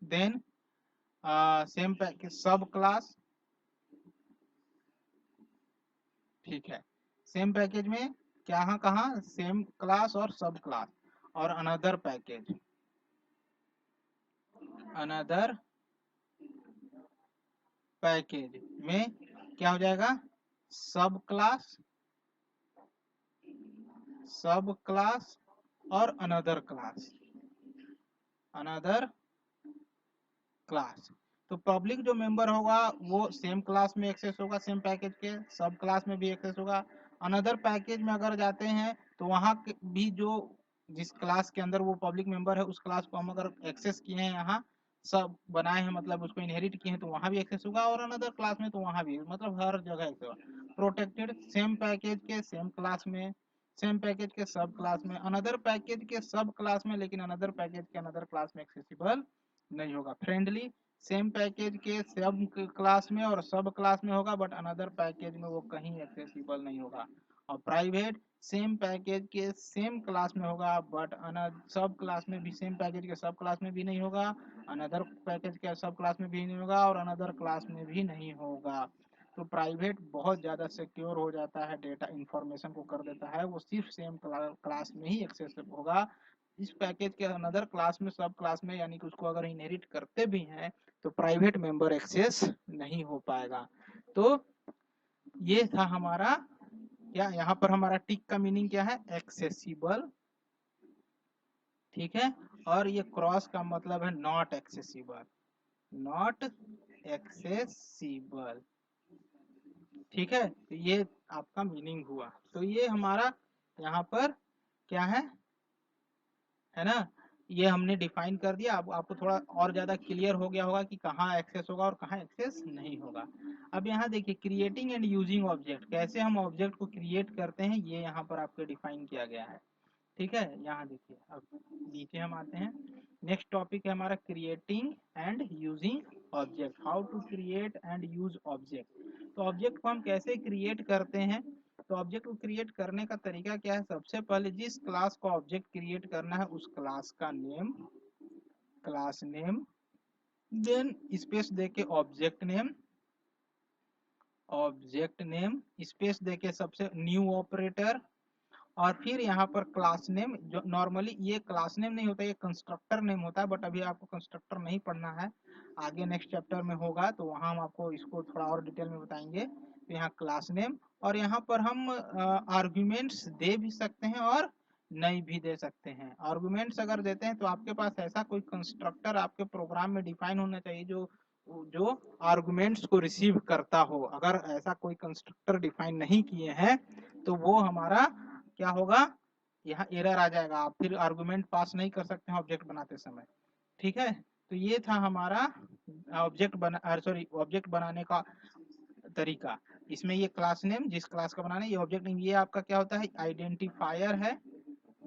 Speaker 1: then same package sub class, ठीक है, सेम पैकेज में क्या कहा सेम क्लास और सब क्लास, और अनदर पैकेज में क्या हो जाएगा, सब क्लास और अनदर क्लास। तो पब्लिक जो मेंबर होगा वो सेम क्लास में एक्सेस होगा, सेम पैकेज के, सब क्लास में भी एक्सेस होगा। अनदर पैकेज में अगर जाते हैं तो वहाँ भी जो जिस क्लास के अंदर वो पब्लिक मेंबर है उस क्लास को हम अगर एक्सेस किए हैं, यहाँ सब बनाए हैं मतलब उसको इनहेरिट किए हैं, तो वहाँ भी एक्सेस होगा, और अनदर क्लास में तो वहाँ भी, मतलब हर जगह एक्सेस होगा। प्रोटेक्टेड सेम पैकेज के सेम क्लास में, सेम पैकेज के सब क्लास में, अनदर पैकेज के सब क्लास में, लेकिन अनदर पैकेज के अनदर क्लास में एक्सेसिबल नहीं होगा। फ्रेंडली सेम पैकेज के सब क्लास में और सब क्लास में होगा, बट अनदर पैकेज में वो कहीं एक्सेसिबल नहीं होगा। और प्राइवेट सेम पैकेज के सेम क्लास में होगा, बट सब क्लास में भी, सेम पैकेज के सब क्लास में भी नहीं होगा, अनदर पैकेज के सब क्लास में भी नहीं होगा, और अनदर क्लास में भी नहीं होगा। तो प्राइवेट बहुत ज़्यादा सिक्योर हो जाता है, डेटा इंफॉर्मेशन को कर देता है, वो सिर्फ सेम क्लास में ही एक्सेस होगा। इस पैकेज के अनदर क्लास में, सब क्लास में, यानी कि उसको अगर इनहेरिट करते भी हैं तो प्राइवेट मेंबर एक्सेस नहीं हो पाएगा। तो ये था हमारा क्या, यहाँ पर हमारा टिक का मीनिंग क्या है, एक्सेसिबल ठीक है। और ये क्रॉस का मतलब है नॉट एक्सेसिबल, नॉट एक्सेसिबल। ठीक है, तो ये आपका मीनिंग हुआ। तो ये हमारा यहाँ पर क्या है ना, ये हमने डिफाइन कर दिया। अब आपको थोड़ा और ज्यादा क्लियर हो गया होगा कि कहाँ एक्सेस होगा और कहाँ एक्सेस नहीं होगा। अब यहाँ देखिए क्रिएटिंग एंड यूजिंग ऑब्जेक्ट, कैसे हम ऑब्जेक्ट को क्रिएट करते हैं ये यहाँ पर आपको डिफाइन किया गया है। ठीक है, यहाँ देखिए अब नीचे हम आते हैं। नेक्स्ट टॉपिक है हमारा creating and using object, how to create and use object. तो ऑब्जेक्ट को हम कैसे क्रिएट करते हैं, तो ऑब्जेक्ट को क्रिएट करने का तरीका क्या है, सबसे पहले जिस क्लास को ऑब्जेक्ट क्रिएट करना है उस क्लास का name, class name, then space देके object name, object name space देके सबसे न्यू ऑपरेटर, और फिर यहाँ पर क्लास नेम, जो नॉर्मली ये क्लास नेम नहीं होता, ये कंस्ट्रक्टर नेम होता है, बट अभी आपको कंस्ट्रक्टर नहीं पढ़ना है, आगे नेक्स्ट चैप्टर में होगा तो वहां हम आपको इसको थोड़ा और डिटेल में बताएंगे। तो यहाँ क्लास नेम, और यहाँ पर हम आर्ग्यूमेंट्स दे भी सकते हैं और नहीं भी दे सकते हैं। आर्गुमेंट्स अगर देते हैं तो आपके पास ऐसा कोई कंस्ट्रक्टर आपके प्रोग्राम में डिफाइन होना चाहिए जो जो आर्गुमेंट्स को रिसीव करता हो। अगर ऐसा कोई कंस्ट्रक्टर डिफाइन नहीं किए हैं तो वो हमारा क्या होगा, यहाँ एरर आ जाएगा, आप फिर आर्गुमेंट पास नहीं कर सकते हैं ऑब्जेक्ट बनाते समय। ठीक है, तो ये था हमारा ऑब्जेक्ट बनाने का तरीका। इसमें ये क्लास नेम, जिस क्लास का बनाना है, ये ऑब्जेक्ट नेम, ये आपका क्या होता है, आइडेंटिफायर है।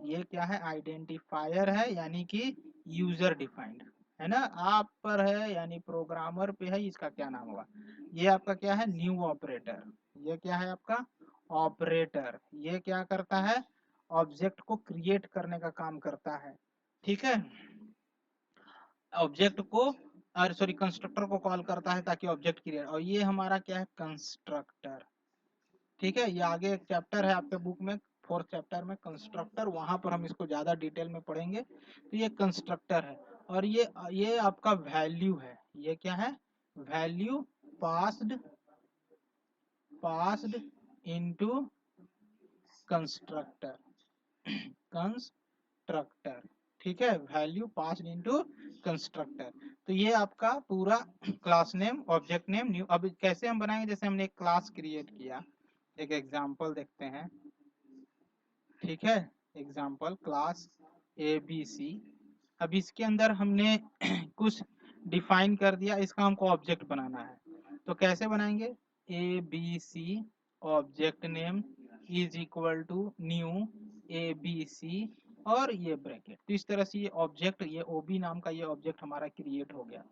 Speaker 1: ये क्या है, आइडेंटिफायर है, यानी कि यूजर डिफाइंड है ना, आप पर है यानी प्रोग्रामर पे है, इसका क्या नाम होगा। ये आपका क्या है, न्यू ऑपरेटर। ये क्या है आपका ऑपरेटर, ये क्या करता है, ऑब्जेक्ट को क्रिएट करने का काम करता है। ठीक है, ऑब्जेक्ट को और सॉरी कंस्ट्रक्टर को कॉल करता है ताकि ऑब्जेक्ट क्रिएट, और ये हमारा क्या है, कंस्ट्रक्टर। ठीक है, ये आगे एक चैप्टर है आपके बुक में, फोर्थ चैप्टर में कंस्ट्रक्टर, वहां पर हम इसको ज्यादा डिटेल में पढ़ेंगे। तो ये कंस्ट्रक्टर है, और ये आपका वैल्यू है, ये क्या है, value passed passed into constructor, constructor. ठीक है, वैल्यू पास्ड इनटू कंस्ट्रक्टर। तो ये आपका पूरा class name, object name, new. अब कैसे हम बनाएंगे, जैसे हमने एक क्लास क्रिएट किया, एक एग्जांपल देखते हैं। ठीक है, एग्जांपल क्लास ABC। अब इसके अंदर हमने कुछ डिफाइन कर दिया, इसका हमको ऑब्जेक्ट बनाना है। तो कैसे बनाएंगे, ABC object name is equal to new ABC और ये ब्रैकेट। तो इस तरह से ये ऑब्जेक्ट, ये OB नाम का ये ऑब्जेक्ट हमारा क्रिएट हो गया।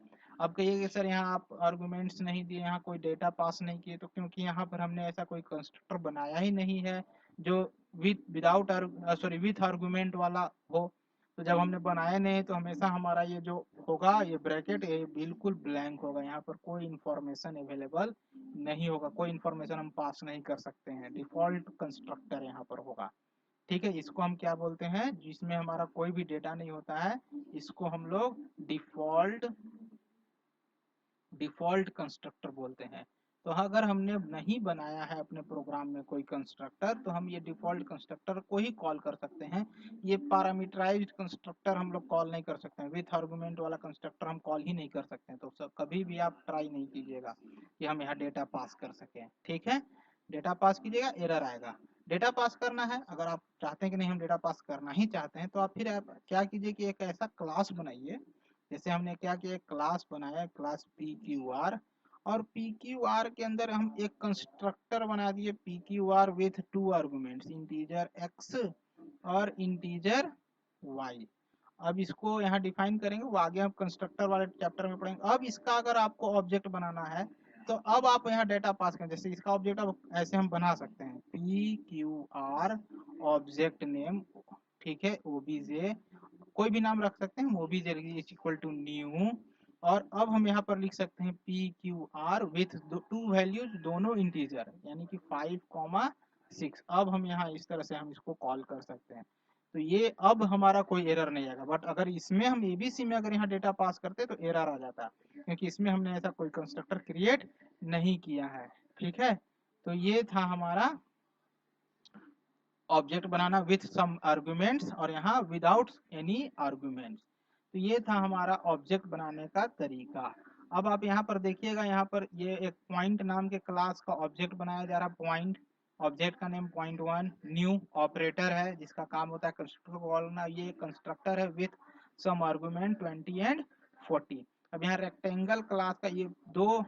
Speaker 1: अब कहिए सर यहाँ आप आर्गुमेंट्स नहीं दिए, यहाँ कोई डेटा पास नहीं किए, तो क्योंकि यहाँ पर हमने ऐसा कोई कंस्ट्रक्टर बनाया ही नहीं है जो विथ आर्गुमेंट वाला हो। तो जब हमने बनाया नहीं तो हमेशा हमारा ये जो होगा, ये ब्रैकेट, ये बिल्कुल ब्लैंक होगा, यहाँ पर कोई इंफॉर्मेशन अवेलेबल नहीं होगा, कोई इंफॉर्मेशन हम पास नहीं कर सकते हैं, डिफॉल्ट कंस्ट्रक्टर यहाँ पर होगा। ठीक है, इसको हम क्या बोलते हैं, जिसमें हमारा कोई भी डेटा नहीं होता है, इसको हम लोग डिफॉल्ट कंस्ट्रक्टर बोलते हैं। तो अगर हमने नहीं बनाया है अपने प्रोग्राम में कोई कंस्ट्रक्टर, तो हम ये डिफॉल्ट कंस्ट्रक्टर को ही कॉल कर सकते हैं। ये पैरामीटराइज्ड कंस्ट्रक्टर हम लोग कॉल नहीं कर सकते हैं, विथ आर्गुमेंट वाला कंस्ट्रक्टर हम कॉल ही नहीं कर सकते हैं। तो कभी भी आप ट्राई नहीं कीजिएगा कि हम यहाँ डेटा पास कर सकें। ठीक है, डेटा पास कीजिएगा, एरर आएगा। डेटा पास करना है, अगर आप चाहते हैं कि नहीं हम डेटा पास करना ही चाहते हैं, तो आप फिर आप क्या कीजिए कि एक ऐसा क्लास बनाइए, जैसे हमने क्या किया, क्लास बनाया, क्लास PQR, और PQR के अंदर हम एक कंस्ट्रक्टर बना दिए PQR with 2 arguments, integer x और इंटीजर y। अब इसको यहाँ डिफाइन करेंगे, वो आगे हम कंस्ट्रक्टर वाले चैप्टर में पढ़ेंगे। अब इसका अगर आपको ऑब्जेक्ट बनाना है तो अब आप यहाँ डेटा पास करें, जैसे इसका ऑब्जेक्ट अब ऐसे हम बना सकते हैं, PQR ऑब्जेक्ट नेम, ठीक है, OBJ, कोई भी नाम रख सकते हैं, OBJ is equal to new, और अब हम यहाँ पर लिख सकते हैं PQR विथ 2 वैल्यूज, दोनों इंटीजर, यानी कि 5,6। अब हम यहाँ इस तरह से हम इसको कॉल कर सकते हैं। तो ये अब हमारा कोई एरर नहीं आएगा, बट अगर इसमें हम ABC में अगर यहाँ डेटा पास करते तो एरर आ जाता, क्योंकि इसमें हमने ऐसा कोई कंस्ट्रक्टर क्रिएट नहीं किया है। ठीक है, तो ये था हमारा ऑब्जेक्ट बनाना विथ सम आर्गुमेंट्स और यहाँ विदाउट एनी आर्गुमेंट्स। तो ये था हमारा ऑब्जेक्ट बनाने का तरीका। अब आप यहाँ पर देखिएगा, यहाँ पर ये एक पॉइंट नाम के क्लास का ऑब्जेक्ट बनाया जा रहा है। पॉइंट ऑब्जेक्ट का नेम point1 न्यू ऑपरेटर है जिसका काम होता है कंस्ट्रक्टर को कॉल करना। ये कंस्ट्रक्टर है विथ सम आर्गुमेंट 20 एंड 40। अब यहाँ रेक्टेंगल क्लास का ये दो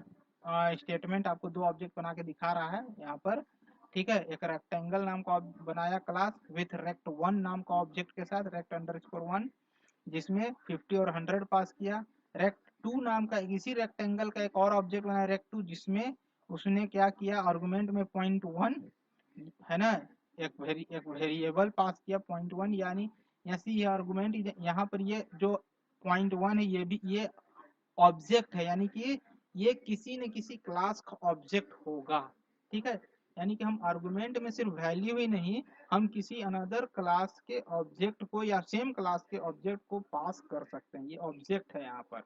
Speaker 1: स्टेटमेंट आपको दो ऑब्जेक्ट बना के दिखा रहा है यहाँ पर। ठीक है, एक रेक्टेंगल नाम का बनाया क्लास विथ rect1 नाम का ऑब्जेक्ट के साथ rect_1 जिसमें 50 और 100 पास किया। rect2 नाम का इसी रेक्टेंगल का एक और ऑब्जेक्ट बनाया rect2 जिसमें उसने क्या किया, आर्गुमेंट में point1 है ना, एक वेरिएबल पास किया point1, यानी ऐसी आर्गुमेंट यहाँ पर ये जो point1 है ये भी ये ऑब्जेक्ट है, यानी कि ये किसी न किसी क्लास का ऑब्जेक्ट होगा। ठीक है, यानी कि हम आर्गुमेंट में सिर्फ वैल्यू ही नहीं, हम किसी अनदर क्लास के ऑब्जेक्ट को या सेम क्लास के ऑब्जेक्ट को पास कर सकते हैं। ये ऑब्जेक्ट है यहाँ पर।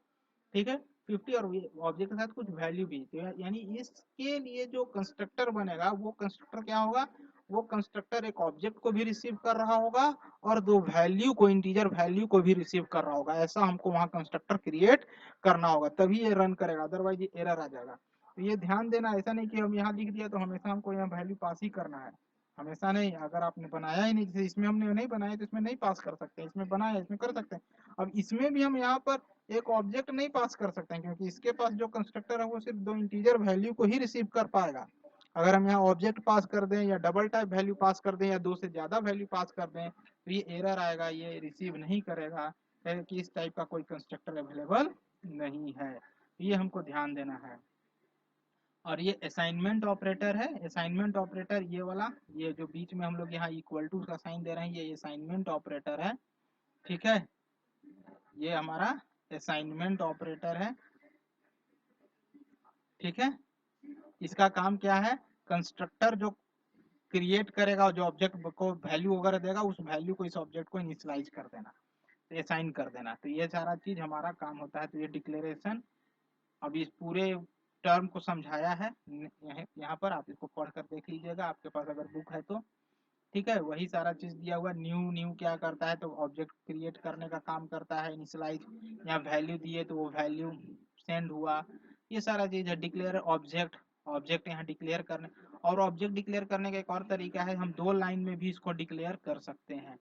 Speaker 1: ठीक है, 50 और ऑब्जेक्ट के साथ कुछ वैल्यू भी, तो यानी इसके लिए जो कंस्ट्रक्टर बनेगा वो कंस्ट्रक्टर क्या होगा, वो कंस्ट्रक्टर एक ऑब्जेक्ट को भी रिसीव कर रहा होगा और दो वैल्यू को, इंटीजर वैल्यू को भी रिसीव कर रहा होगा। ऐसा हमको वहां कंस्ट्रक्टर क्रिएट करना होगा, तभी ये रन करेगा, अदरवाइज ये एरर आ जाएगा। तो ये ध्यान देना, ऐसा नहीं कि हम यहाँ लिख दिया तो हमेशा हमको यहाँ वैल्यू पास ही करना है, हमेशा नहीं। अगर आपने बनाया ही नहीं, जैसे इसमें हमने नहीं बनाया तो इसमें नहीं पास कर सकते, इसमें बनाया इसमें कर सकते हैं। अब इसमें भी हम यहाँ पर एक ऑब्जेक्ट नहीं पास कर सकते हैं क्योंकि इसके पास जो कंस्ट्रक्टर है वो सिर्फ दो इंटीजर वैल्यू को ही रिसीव कर पाएगा। अगर हम यहाँ ऑब्जेक्ट पास कर दें या डबल टाइप वैल्यू पास कर दें या दो से ज्यादा वैल्यू पास कर दें तो ये एरर आएगा, ये रिसीव नहीं करेगा कि इस टाइप का कोई कंस्ट्रक्टर अवेलेबल नहीं है। ये हमको ध्यान देना है। और ये असाइनमेंट ऑपरेटर है। असाइनमेंट ऑपरेटर ये वाला, ये जो बीच में हम लोग यहाँ इक्वल टू का साइन दे रहे हैं, ये असाइनमेंट ऑपरेटर है। ठीक है, ये हमारा असाइनमेंट ऑपरेटर है। ठीक है, इसका काम क्या है, कंस्ट्रक्टर जो क्रिएट करेगा, जो ऑब्जेक्ट को वैल्यू वगैरह देगा, उस वैल्यू को इस ऑब्जेक्ट को इनिशियलाइज कर देना, असाइन कर देना। तो ये सारा चीज हमारा काम होता है। तो ये डिक्लेरेशन अब इस पूरे टर्म को समझाया है यहाँ पर, आप इसको पढ़ कर देख लीजिएगा आपके पास अगर बुक है तो। ठीक है, वही सारा चीज दिया हुआ। न्यू क्या करता है, तो ऑब्जेक्ट क्रिएट करने का काम करता है, इनिशियलाइज, यहाँ वैल्यू दिए तो वो वैल्यू सेंड हुआ, ये सारा चीज है। डिक्लेयर ऑब्जेक्ट, ऑब्जेक्ट यहाँ डिक्लेयर करने, और ऑब्जेक्ट डिक्लेयर करने का एक और तरीका है, हम दो लाइन में भी इसको डिक्लेयर कर सकते हैं।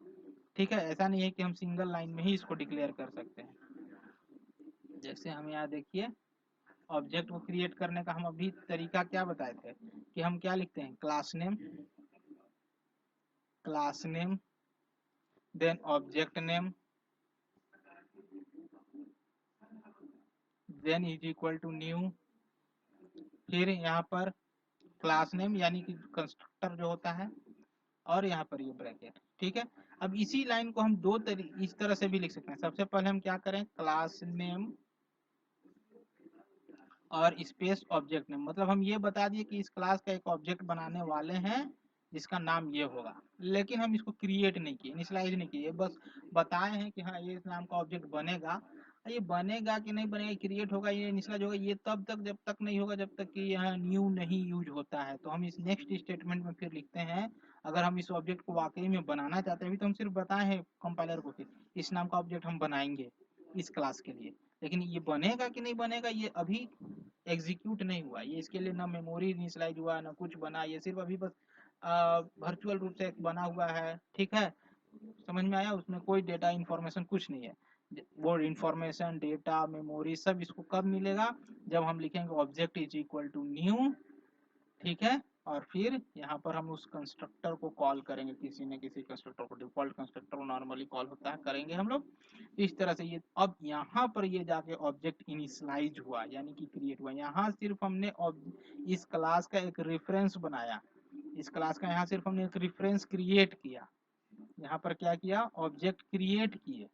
Speaker 1: ठीक है, ऐसा नहीं है कि हम सिंगल लाइन में ही इसको डिक्लेयर कर सकते हैं। जैसे हम यहाँ देखिए, ऑब्जेक्ट को क्रिएट करने का हम अभी तरीका क्या बताए थे कि हम क्या लिखते हैं, class name, class name, then object name, then is equal to new, फिर यहाँ पर क्लास नेम यानी कि कंस्ट्रक्टर जो होता है, और यहाँ पर ये ब्रैकेट। ठीक है, अब इसी लाइन को हम इस तरह से भी लिख सकते हैं। सबसे पहले हम क्या करें, क्लास नेम और स्पेस ऑब्जेक्ट नेम, मतलब हम ये बता दिए कि इस क्लास का एक ऑब्जेक्ट बनाने वाले हैं जिसका नाम ये होगा, लेकिन हम इसको क्रिएट नहीं किए, इनिशियलाइज नहीं किए, बस बताए हैं कि हाँ ये इस नाम का ऑब्जेक्ट बनेगा। ये बनेगा कि नहीं बनेगा, क्रिएट होगा, ये इनिशियलाइज होगा, ये तब तक जब तक नहीं होगा जब तक कि यहाँ न्यू नहीं यूज होता है। तो हम इस नेक्स्ट स्टेटमेंट में फिर लिखते हैं, अगर हम इस ऑब्जेक्ट को वाकई में बनाना चाहते हैं, अभी तो हम सिर्फ बताए हैं कंपाइलर को कि इस नाम का ऑब्जेक्ट हम बनाएंगे इस क्लास के लिए, लेकिन ये बनेगा कि नहीं बनेगा ये अभी एग्जीक्यूट नहीं हुआ, ये इसके लिए ना मेमोरी इनिशियलाइज हुआ ना कुछ बना, ये सिर्फ अभी बस वर्चुअल रूप से बना हुआ है। ठीक है, समझ में आया, उसमें कोई डेटा इंफॉर्मेशन कुछ नहीं है। वो इंफॉर्मेशन डेटा मेमोरी सब इसको कब मिलेगा, जब हम लिखेंगे object is equal to new. ठीक है, और फिर यहाँ पर हम उस कंस्ट्रक्टर को कॉल करेंगे, किसी न किसी कंस्ट्रक्टर को, डिफॉल्ट कंस्ट्रक्टर नॉर्मली कॉल होता है, करेंगे हम लोग इस तरह से। ये अब यहाँ पर ये जाके ऑब्जेक्ट इनिशियलाइज हुआ यानी कि क्रिएट हुआ। यहाँ सिर्फ हमने इस क्लास का एक रेफरेंस बनाया, इस क्लास का यहाँ सिर्फ हमने एक रेफरेंस क्रिएट किया, यहाँ पर क्या किया, ऑब्जेक्ट क्रिएट किए।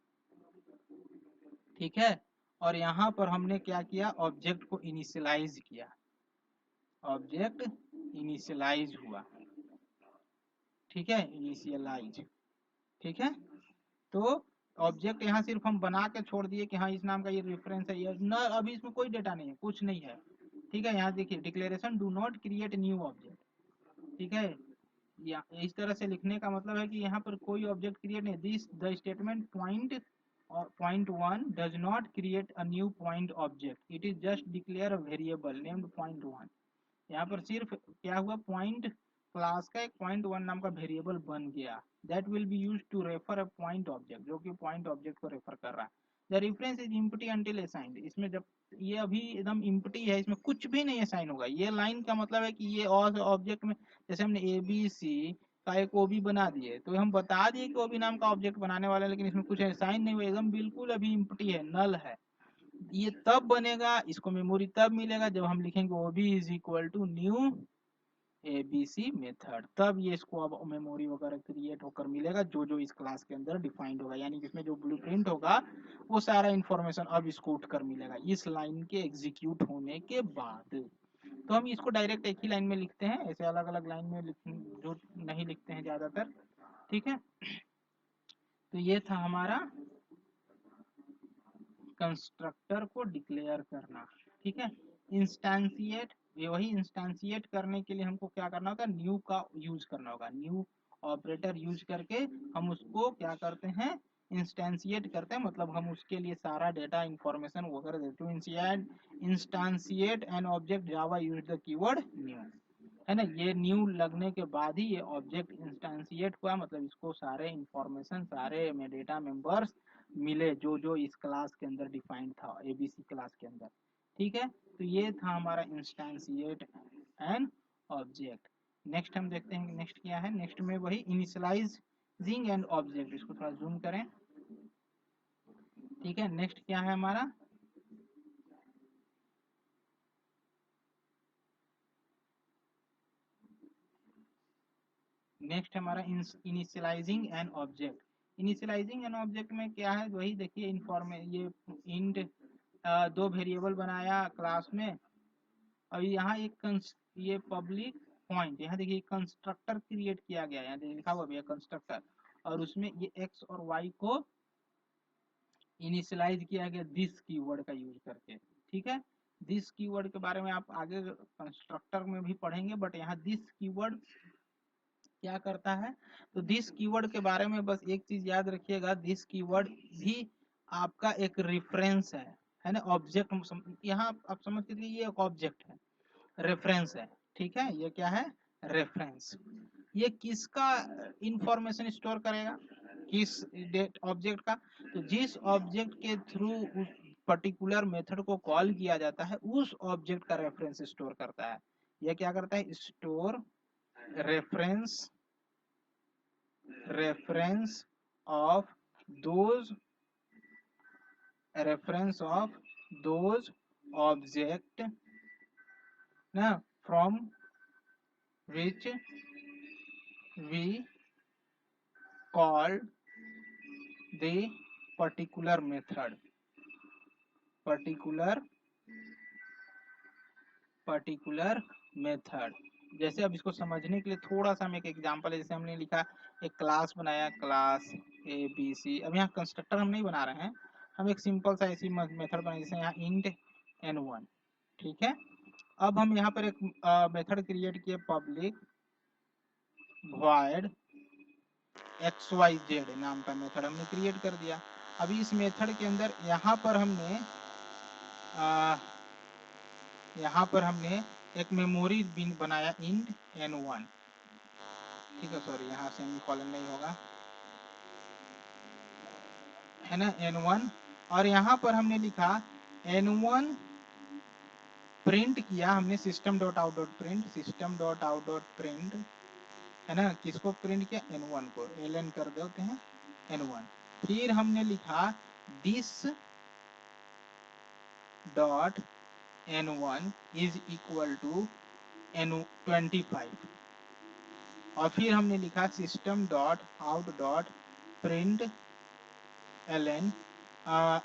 Speaker 1: ठीक है, और यहाँ पर हमने क्या किया, ऑब्जेक्ट को इनिशियलाइज किया, ऑब्जेक्ट इनिशियलाइज हुआ। ठीक है, इनिशियलाइज। ठीक है, तो ऑब्जेक्ट यहाँ सिर्फ हम बना के छोड़ दिए कि हाँ इस नाम का ये रेफरेंस है, ये ना, अभी इसमें कोई डेटा नहीं है, कुछ नहीं है। ठीक है, यहाँ देखिए declaration do not create new object. ठीक है, या इस तरह से लिखने का मतलब है कि यहाँ पर कोई ऑब्जेक्ट क्रिएट नहीं, this the statement point one does not create a new point object, it is just declare a variable named point one. यहाँ पर सिर्फ क्या हुआ, पॉइंट क्लास का एक पॉइंट वन नाम का वेरिएबल बन गया, that will be used to refer a point object, जो कि पॉइंट ऑब्जेक्ट को रेफर कर रहा है। The reference is empty until assigned, इसमें जब ये अभी एकदम एम्प्टी है, इसमें कुछ भी नहीं असाइन होगा। ये लाइन का मतलब है कि ये और ऑब्जेक्ट में, जैसे हमने ए बी सी का एक ओबी बना दिए, तो हम बता दिए कि ओबी नाम का ऑब्जेक्ट बनाने वाला है, लेकिन इसमें कुछ असाइन नहीं हुआ, एकदम बिल्कुल अभी एम्प्टी है, नल है। ये तब बनेगा, इसको मेमोरी तब मिलेगा जब हम लिखेंगे OB is equal to new ABC method, तब ये इसको अब मेमोरी वगैरह क्रिएट होकर मिलेगा, जो जो इस क्लास के अंदर डिफाइंड होगा, यानी कि इसमें जो ब्लूप्रिंट होगा वो सारा इंफॉर्मेशन अब इसको उठकर मिलेगा इस लाइन के एग्जीक्यूट होने के बाद। तो हम इसको डायरेक्ट एक ही लाइन में लिखते हैं, ऐसे अलग अलग लाइन में जो नहीं लिखते हैं ज्यादातर, ठीक है। तो ये था हमारा कंस्ट्रक्टर को डिक्लेयर करना, ठीक है। इंस्टेंशिएट, वही इंस्टेंशिएट करने के लिए हमको क्या करना होगा, न्यू का यूज करना होगा, न्यू ऑपरेटर यूज करके हम उसको क्या करते हैं, इंस्टेंशिएट करते हैं, मतलब हम उसके लिए सारा डेटा इंफॉर्मेशन वगैरह देते हैं। Instantiate an object Java use the keyword new, है ना। ये न्यू लगने के बाद ही ये ऑब्जेक्ट इंस्टेंशिएट हुआ, मतलब इसको सारे इंफॉर्मेशन, सारे में डेटा मेंबर्स मिले जो जो इस क्लास के अंदर डिफाइंड था, एबीसी क्लास के अंदर, ठीक है। तो ये था हमारा इंस्टेंशिएट एन ऑब्जेक्ट। नेक्स्ट हम देखते हैं, नेक्स्ट क्या है, नेक्स्ट में वही इनिशियलाइजिंग एंड ऑब्जेक्ट, इसको थोड़ा जूम करें, ठीक है। नेक्स्ट क्या है हमारा, नेक्स्ट हमारा initialising an object. Initialising an object में क्या है, वही देखिए ये इंट दो वेरिएबल बनाया क्लास में, और यहाँ एक ये पब्लिक पॉइंट, यहाँ देखिए कंस्ट्रक्टर क्रिएट किया गया, यहाँ लिखा हुआ भैया कंस्ट्रक्टर, और उसमें ये एक्स और वाई को इनिशियलाइज किया गया दिस कीवर्ड का यूज करके, ठीक है। दिस कीवर्ड के बारे में आप आगे कंस्ट्रक्टर में भी पढ़ेंगे, बट यहाँ दिस कीवर्ड क्या करता है, तो दिस कीवर्ड के बारे में बस एक चीज याद रखिएगा, दिस कीवर्ड भी आपका एक रेफरेंस है ना। ऑब्जेक्ट यहाँ आप समझ के ये एक ऑब्जेक्ट है, रेफरेंस है, ठीक है। ये क्या है, रेफरेंस। ये किसका इंफॉर्मेशन स्टोर करेगा, किस डेट ऑब्जेक्ट का, तो जिस ऑब्जेक्ट के थ्रू उस पर्टिकुलर मेथड को कॉल किया जाता है, उस ऑब्जेक्ट का रेफरेंस स्टोर करता है। यह क्या करता है, store reference reference of those reference of those object ना from which we called the particular method, particular method. जैसे अब इसको समझने के लिए थोड़ा सा हम एक एग्जांपल है, जैसे हमने लिखा एक क्लास बनाया, क्लास ए बी सी, अब यहाँ कंस्ट्रक्टर हम नहीं बना रहे हैं, हम एक सिंपल सा ऐसी मेथड बनाए, जैसे यहाँ इंट n1, ठीक है। अब हम यहाँ पर एक मेथड क्रिएट किए, पब्लिक वॉइड xyz नाम का मेथड हमने क्रिएट कर दिया। अभी इस मेथड के अंदर यहाँ पर हमने एक मेमोरी बनाया इंट n1, ठीक है, सॉरी यहाँ सेमीकोलन नहीं होगा, है ना, n1, और यहाँ पर हमने लिखा n1 प्रिंट किया हमने system dot out dot print, system dot out dot print, है ना, किसको प्रिंट किया, n1 को, ln कर देते हैं n1। फिर हमने लिखा this dot n1 is equal to n25, और फिर हमने लिखा system dot out dot print ln,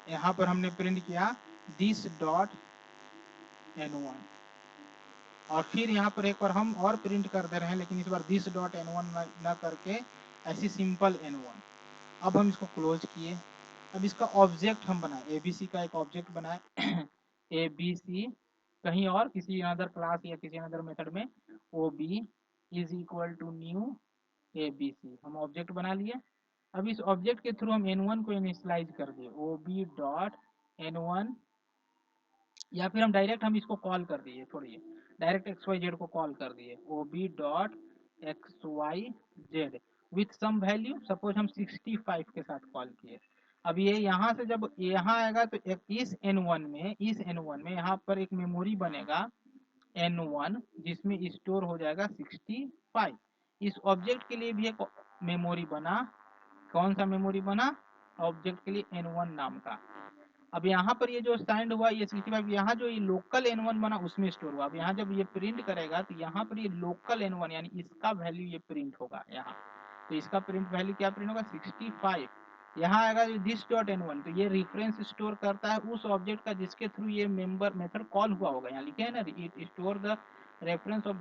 Speaker 1: यहाँ पर हमने प्रिंट किया दिस डॉट n1, और फिर यहाँ पर एक बार हम और प्रिंट कर दे रहे हैं, लेकिन इस बार दिस डॉट n1 न करके ऐसी सिंपल n1। अब हम इसको क्लोज किए, अब इसका ऑब्जेक्ट हम बनाए, एबीसी का एक ऑब्जेक्ट बनाए एबीसी, कहीं और किसी अदर क्लास या किसी अदर मेथड में OB is equal to new ABC। हम ऑब्जेक्ट बना लिए। अब इस ऑब्जेक्ट के थ्रू हम N1 को इनिशियलाइज कर दिए, OB डॉट N1, या फिर हम डायरेक्ट हम इसको कॉल कर दिए, छोड़िए, डायरेक्ट XYZ को कॉल कर दिए, OB dot XYZ with some value, suppose हम 65 के साथ कॉल किए। अब ये यहाँ से जब यहाँ आएगा तो इस N1 में यहाँ पर एक मेमोरी बनेगा N1 जिसमें स्टोर हो जाएगा 65। इस ऑब्जेक्ट के लिए भी एक मेमोरी बना। कौन सा मेमोरी बना? ऑब्जेक्ट के लिए N1 नाम का। अब यहाँ पर ये जो साइंड हुआ ये 65, यहाँ जो ये लोकल N1 बना उसमें स्टोर हुआ। अब यहाँ जब ये प्रिंट करेगा तो यहाँ पर ये लोकल N1 यानी इसका वैल्यू ये प्रिंट होगा यहाँ। तो इसका प्रिंट वैल्यू क्या प्रिंट होगा? 65। यहाँ आएगा दिस डॉट N1, तो ये रेफरेंस स्टोर करता है उस ऑब्जेक्ट का जिसके थ्रू ये मेंबर मेथड कॉल हुआ होगा। यहाँ लिखे है ना, it store the reference of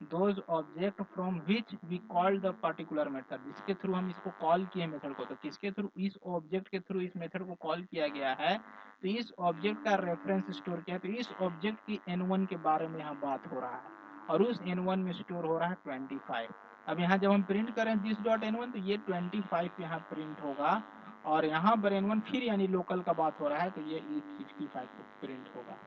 Speaker 1: those object from which we call the particular method, जिसके थ्रू हम इसको कॉल किए मेथड को। तो किसके थ्रू? इस ऑब्जेक्ट के थ्रू इस मेथड को कॉल किया गया है, तो इस ऑब्जेक्ट का रेफरेंस स्टोर किया, तो इस ऑब्जेक्ट की N1 के बारे में यहाँ बात हो रहा है और उस N1 में स्टोर हो रहा है 25। अब यहाँ जब हम प्रिंट करें दिस डॉट N1 तो ये 25 यहाँ प्रिंट होगा, और यहाँ पर N1 फिर यानी लोकल का बात हो रहा है तो ये 65 प्रिंट होगा।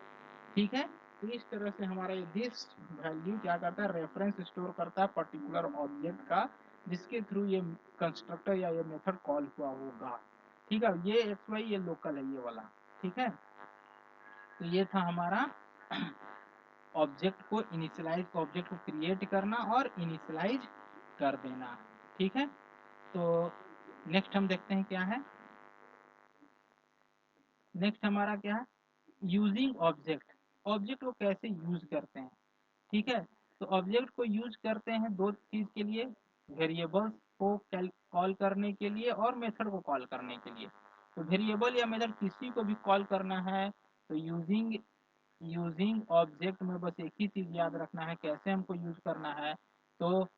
Speaker 1: ठीक है, तो इस तरह से हमारा ये दिस वैल्यू क्या करता है? रेफरेंस स्टोर करता है पर्टिकुलर ऑब्जेक्ट का जिसके थ्रू ये कंस्ट्रक्टर या ये मेथड कॉल हुआ होगा। ठीक है, ये XY ये लोकल है ये वाला। ठीक है, तो ये था हमारा ऑब्जेक्ट को इनिशियलाइज, ऑब्जेक्ट को क्रिएट करना और इनिशियलाइज कर देना। ठीक है, तो नेक्स्ट हम देखते हैं क्या है। नेक्स्ट हमारा क्या है? Using object. ऑब्जेक्ट को कैसे यूज करते हैं। ठीक है, तो ऑब्जेक्ट को यूज करते हैं दो चीज के लिए, वेरिएबल्स को कॉल करने के लिए और मेथड को कॉल करने के लिए। तो वेरिएबल या मेथड किसी को भी कॉल करना है तो यूजिंग ऑब्जेक्ट में बस एक ही चीज याद रखना है कैसे हमको यूज करना है। तो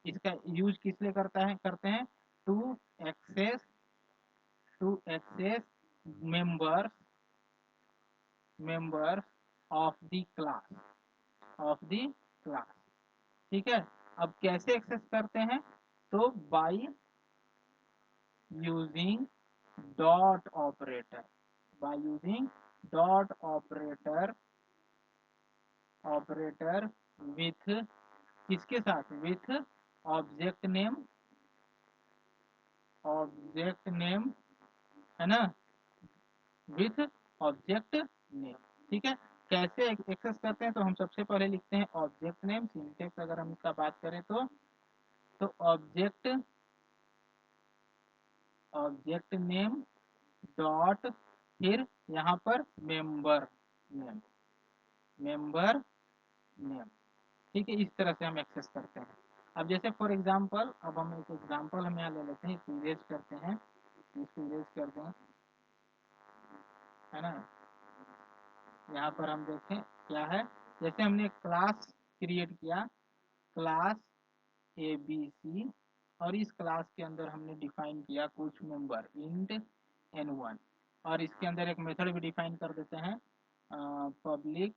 Speaker 1: इसका यूज किस लिए करते हैं? To access members of the class. ठीक है, अब कैसे एक्सेस करते हैं? तो by using dot operator, with किसके साथ? विथ ऑब्जेक्ट नेम है ना, विथ ऑब्जेक्ट नेम। ठीक है, कैसे एक्सेस करते हैं? तो हम सबसे पहले लिखते हैं ऑब्जेक्ट नेम। सिंटेक्स अगर हम इसका बात करें तो ऑब्जेक्ट नेम डॉट फिर यहाँ पर मेंबर नेम। ठीक है, इस तरह से हम एक्सेस करते हैं। अब जैसे फॉर एग्जांपल, अब हम एक एग्जांपल हम यहाँ ले लेते हैं, इसको इरेज करते हैं, इसको इरेज करते हैं, है ना। यहाँ पर हम देखें क्या है, जैसे हमने क्लास क्रिएट किया, क्लास ABC, और इस क्लास के अंदर हमने डिफाइन किया कुछ मेंबर इंट N1, और इसके अंदर एक मेथड भी डिफाइन कर देते हैं, पब्लिक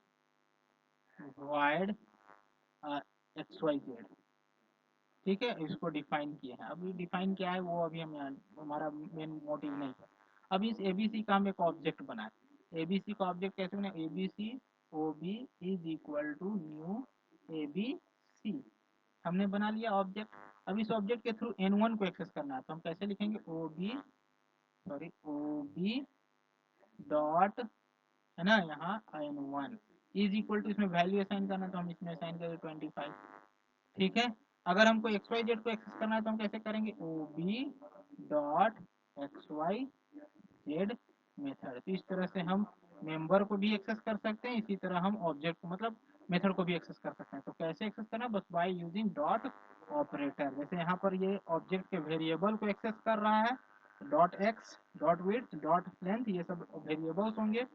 Speaker 1: void XYZ। ठीक है, इसको डिफाइन किए हैं। अभी डिफाइन क्या है वो अभी हम हमारा मेन मोटिव नहीं है। अब इस ABC का हम एक ऑब्जेक्ट बनाए। ABC का ऑब्जेक्ट कैसे बना? ABC OB is equal to new ABC, हमने बना लिया ऑब्जेक्ट। अब इस ऑब्जेक्ट के थ्रू N1 को एक्सेस करना है तो हम कैसे लिखेंगे? OB डॉट, है ना, यहाँ N1 इज इक्वल टू, इसमें वैल्यू असाइन करना तो हम इसमें असाइन करेंगे 25। ठीक है, अगर हमको XYZ को एक्सेस करना है तो हम कैसे करेंगे? OB dot XYZ method. तो इस तरह से हम मेंबर को भी एक्सेस कर सकते हैं, इसी तरह हम ऑब्जेक्ट मतलब मेथड को भी एक्सेस कर सकते हैं। तो कैसे एक्सेस करना? बस बाय यूजिंग डॉट ऑपरेटर। जैसे यहाँ पर ये ऑब्जेक्ट के वेरिएबल को एक्सेस कर रहा है, dot x, dot width, dot length, ये सब वेरिएबल्स होंगे।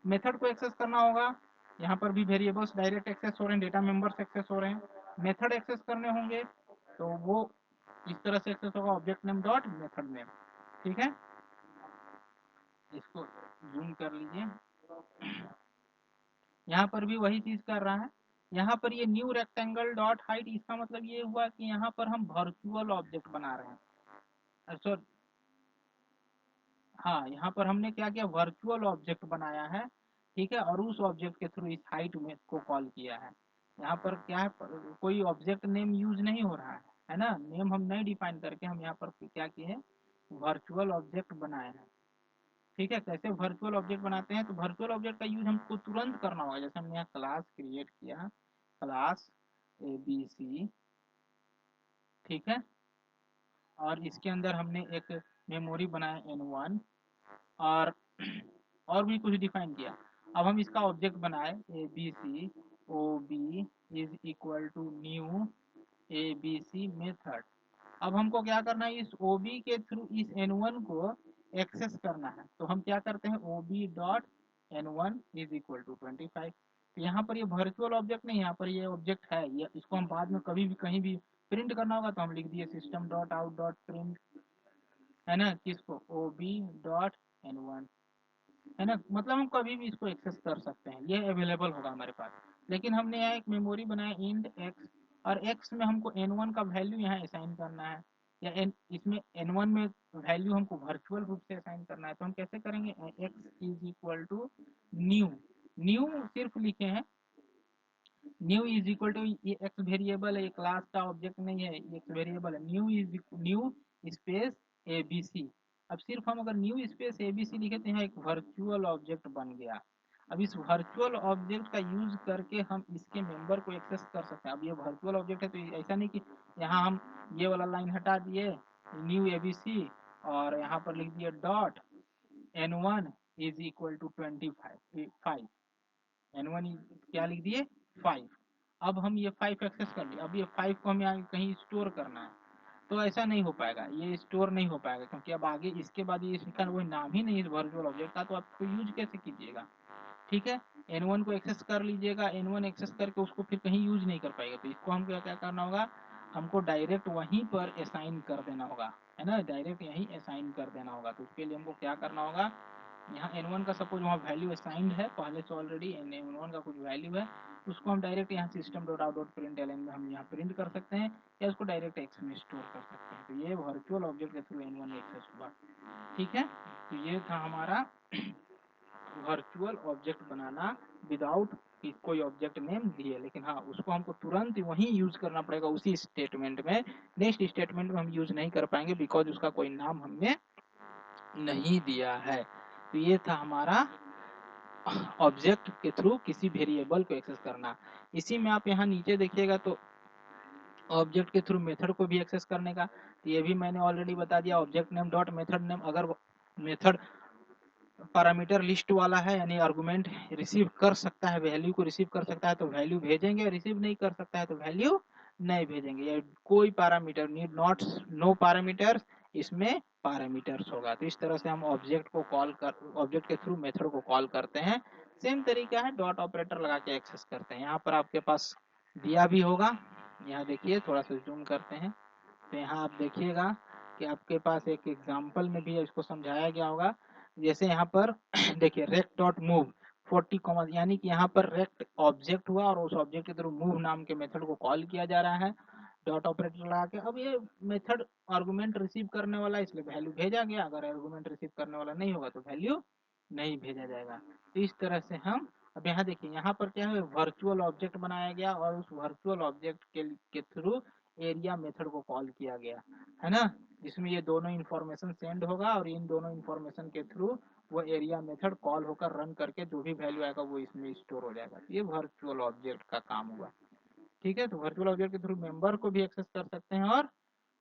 Speaker 1: मेथड को एक्सेस करना होगा, यहाँ पर भी वेरिएबल्स डायरेक्ट एक्सेस हो रहे हैं, डेटा मेंबर्स एक्सेस हो रहे हैं। मेथड एक्सेस करने होंगे तो वो इस तरह से एक्सेस होगा, object name dot method name. ठीक है, इसको जूम कर लीजिए। यहाँ पर भी वही चीज कर रहा है, यहाँ पर ये न्यू रेक्टेंगल डॉट हाइट, इसका मतलब ये हुआ कि यहाँ पर हम वर्चुअल ऑब्जेक्ट बना रहे हैं। सॉरी, हाँ, यहाँ पर हमने क्या किया, वर्चुअल ऑब्जेक्ट बनाया है, ठीक है, और उस ऑब्जेक्ट के थ्रू इस हाइट में को कॉल किया है। यहाँ पर क्या है, कोई ऑब्जेक्ट नेम यूज नहीं हो रहा है ना, नेम हम नहीं डिफाइन करके हम यहाँ पर क्या किए हैं, वर्चुअल ऑब्जेक्ट बनाए हैं। ठीक है, कैसे वर्चुअल ऑब्जेक्ट बनाते हैं, तो वर्चुअल ऑब्जेक्ट का यूज हमको तुरंत करना होगा। जैसे हमने यहाँ क्लास क्रिएट किया, क्लास ABC, ठीक है, और इसके अंदर हमने एक मेमोरी बनाया N1, और और भी कुछ डिफाइन किया। अब हम इसका ऑब्जेक्ट बनाए ABC OB is equal to new ABC method. अब हमको क्या करना है, इस OB के थ्रू इस N1 को एक्सेस करना है। तो हम क्या करते हैं, OB dot N1 is equal to 25। तो यहाँ पर ये वर्चुअल ऑब्जेक्ट नहीं, यहाँ पर ये ऑब्जेक्ट है, ये इसको हम बाद में कभी भी कहीं भी प्रिंट करना होगा तो हम लिख दिए system dot out dot print, है ना, किसको, OB डॉट N1, है ना, मतलब हम कभी भी इसको एक्सेस कर सकते हैं, ये अवेलेबल होगा हमारे पास। लेकिन हमने यहाँ एक मेमोरी बनाया इंड x, और x में हमको n1 का वैल्यू यहाँ असाइन करना है, या इसमें n1 में वैल्यू हमको वर्चुअल रूप से असाइन करना है। तो हम कैसे करेंगे, x is equal to new, new सिर्फ लिखे हैं, न्यू इज इक्वल टू, ये एक्स वेरिएबल है, ये क्लास का ऑब्जेक्ट नहीं है, ये एक्स वेरिएबल है, new is new space ABC। अब सिर्फ हम अगर न्यू स्पेस ABC लिखे तो यहाँ एक वर्चुअल ऑब्जेक्ट बन गया। अब इस वर्चुअल ऑब्जेक्ट का यूज करके हम इसके मेंबर को एक्सेस कर सकते हैं। अब ये वर्चुअल ऑब्जेक्ट है तो ऐसा नहीं कि यहाँ हम ये वाला लाइन हटा दिए, न्यू ABC, और यहाँ पर लिख दिए dot N1 is equal to 25, N1 क्या लिख दिए, 5। अब हम ये 5 एक्सेस कर लिए, अब ये 5 को हमें आगे कहीं स्टोर करना है, तो ऐसा नहीं हो पाएगा, ये स्टोर नहीं हो पाएगा, क्योंकि अब आगे इसके बाद ये इसका कोई नाम ही नहीं इस वर्चुअल ऑब्जेक्ट का, तो आप इसको यूज कैसे कीजिएगा। ठीक है, N1 को एक्सेस कर लीजिएगा, N1 एक्सेस करके उसको फिर कहीं यूज नहीं कर पाएगा, तो इसको हम क्या क्या करना होगा, हमको डायरेक्ट वहीं पर असाइन कर देना होगा, है ना, डायरेक्ट यहीं असाइन कर देना होगा। तो उसके लिए हमको क्या करना होगा, यहाँ N1 का सपोज वहाँ वैल्यू असाइंड है पहले से ऑलरेडी, N1 का कुछ वैल्यू है, उसको हम डायरेक्ट यहाँ system dot out dot print L में हम यहाँ प्रिंट कर सकते हैं, या उसको डायरेक्ट एक्स में स्टोर कर सकते हैं। तो ये वर्चुअल ऑब्जेक्ट के थ्रू N1 एक्सेस हुआ। ठीक है, तो ये था हमारा वर्चुअल ऑब्जेक्ट बनाना विदाउट कोई ऑब्जेक्ट नेम दिए, लेकिन हाँ उसको हमको तुरंत वहीं यूज करना पड़ेगा उसी स्टेटमेंट में, नेक्स्ट स्टेटमेंट में हम यूज नहीं कर पाएंगे बिकॉज उसका कोई नाम हमने नहीं दिया है। तो ये था हमारा ऑब्जेक्ट के थ्रू किसी वेरिएबल को एक्सेस करना। इसी में आप यहाँ नीचे देखिएगा तो ऑब्जेक्ट के थ्रू मेथड को भी एक्सेस करने का, तो ये भी मैंने ऑलरेडी बता दिया, object name dot method name, अगर मेथड पैरामीटर लिस्ट वाला है यानी आर्गुमेंट रिसीव कर सकता है, वैल्यू को रिसीव कर सकता है तो वैल्यू भेजेंगे, रिसीव नहीं कर सकता है तो वैल्यू नहीं भेजेंगे। या कोई parameter need not, no parameters, इसमें पैरामीटर्स होगा। तो इस तरह से हम ऑब्जेक्ट को कॉल कर, ऑब्जेक्ट के थ्रू मेथड को कॉल करते हैं। सेम तरीका है, डॉट ऑपरेटर लगा के एक्सेस करते हैं। यहाँ पर आपके पास दिया भी होगा, यहाँ देखिए थोड़ा सा जूम करते हैं, तो यहाँ आप देखिएगा कि आपके पास एक एग्जाम्पल में भी इसको समझाया गया होगा। जैसे यहाँ पर देखिए रेक्ट डॉट मूव 40 कॉमा, यानी कि यहाँ पर रेक्ट ऑब्जेक्ट हुआ और उस ऑब्जेक्ट के थ्रू मूव नाम के मेथड को कॉल किया जा रहा है डॉट ऑपरेटर लगा के। अब ये मेथड आर्गुमेंट रिसीव करने वाला है इसलिए वैल्यू भेजा गया, अगर आर्गुमेंट रिसीव करने वाला नहीं होगा तो वैल्यू नहीं भेजा जाएगा। तो इस तरह से हम, अब यहाँ देखिए यहाँ पर क्या है, वर्चुअल ऑब्जेक्ट बनाया गया और उस वर्चुअल ऑब्जेक्ट के थ्रू एरिया मेथड को कॉल किया गया, है ना, जिसमें ये दोनों इन्फॉर्मेशन सेंड होगा और इन दोनों इन्फॉर्मेशन के थ्रू वो एरिया मेथड कॉल होकर रन करके जो भी वैल्यू आएगा वो इसमें स्टोर हो जाएगा। ये वर्चुअल ऑब्जेक्ट का काम हुआ। ठीक है, तो वर्चुअल ऑब्जेक्ट के थ्रू मेंबर को भी एक्सेस कर सकते हैं और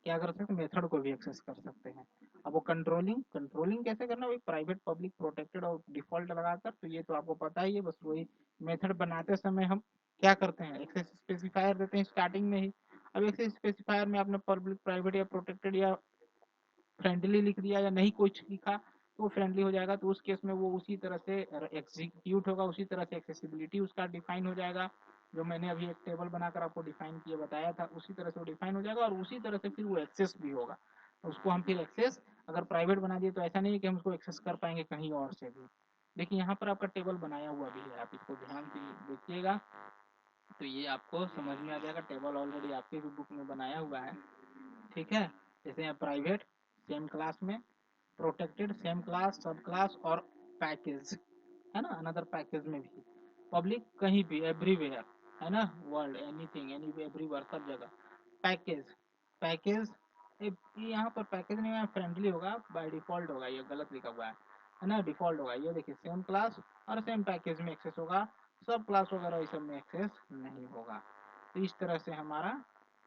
Speaker 1: क्या कर सकते हैं, मेथड को भी एक्सेस कर सकते हैं। अब वो कंट्रोलिंग, कंट्रोलिंग कैसे करना, वही प्राइवेट पब्लिक प्रोटेक्टेड और डिफॉल्ट लगाकर, तो ये तो आपको पता ही है, बस वही मेथड बनाते समय हम क्या करते हैं, एक्सेस स्पेसिफायर देते हैं स्टार्टिंग में ही। अब एक्सेस स्पेसिफायर में आपने पब्लिक प्राइवेट या प्रोटेक्टेड या फ्रेंडली लिख दिया या नहीं कुछ लिखा तो वो फ्रेंडली हो जाएगा, तो उस केस में वो उसी तरह से एग्जीक्यूट होगा, उसी तरह से एक्सेसिबिलिटी उसका डिफाइन हो जाएगा, जो मैंने अभी एक टेबल बनाकर आपको डिफाइन किए बताया था उसी तरह से वो डिफाइन हो जाएगा और उसी तरह से फिर वो एक्सेस भी होगा। उसको हम फिर एक्सेस अगर प्राइवेट बना दिए तो ऐसा नहीं है कि हम उसको एक्सेस कर पाएंगे कहीं और से भी। देखिए यहाँ पर आपका टेबल बनाया हुआ भी है, आप इसको ध्यान से देखिएगा, तो ये आपको समझ में आ जाएगा, टेबल ऑलरेडी आपके भी बुक में बनाया हुआ है, ठीक है। जैसे यहाँ प्राइवेट सेम क्लास में, प्रोटेक्टेड सेम क्लास, सब क्लास और पैकेज है ना, अनदर पैकेज में भी, पब्लिक कहीं भी, एवरीवेयर है ना, वर्ल्ड, एनीथिंग, एनी, एवरीवेयर, सब जगह। पैकेज, पैकेज यहाँ पर पैकेज नहीं है, फ्रेंडली होगा, बाय डिफॉल्ट होगा, ये गलत लिखा हुआ है ना, डिफॉल्ट होगा। ये देखिए सेम क्लास और सेम पैकेज में एक्सेस होगा, सब क्लास वगैरह ये सब में एक्सेस नहीं होगा। तो इस तरह से हमारा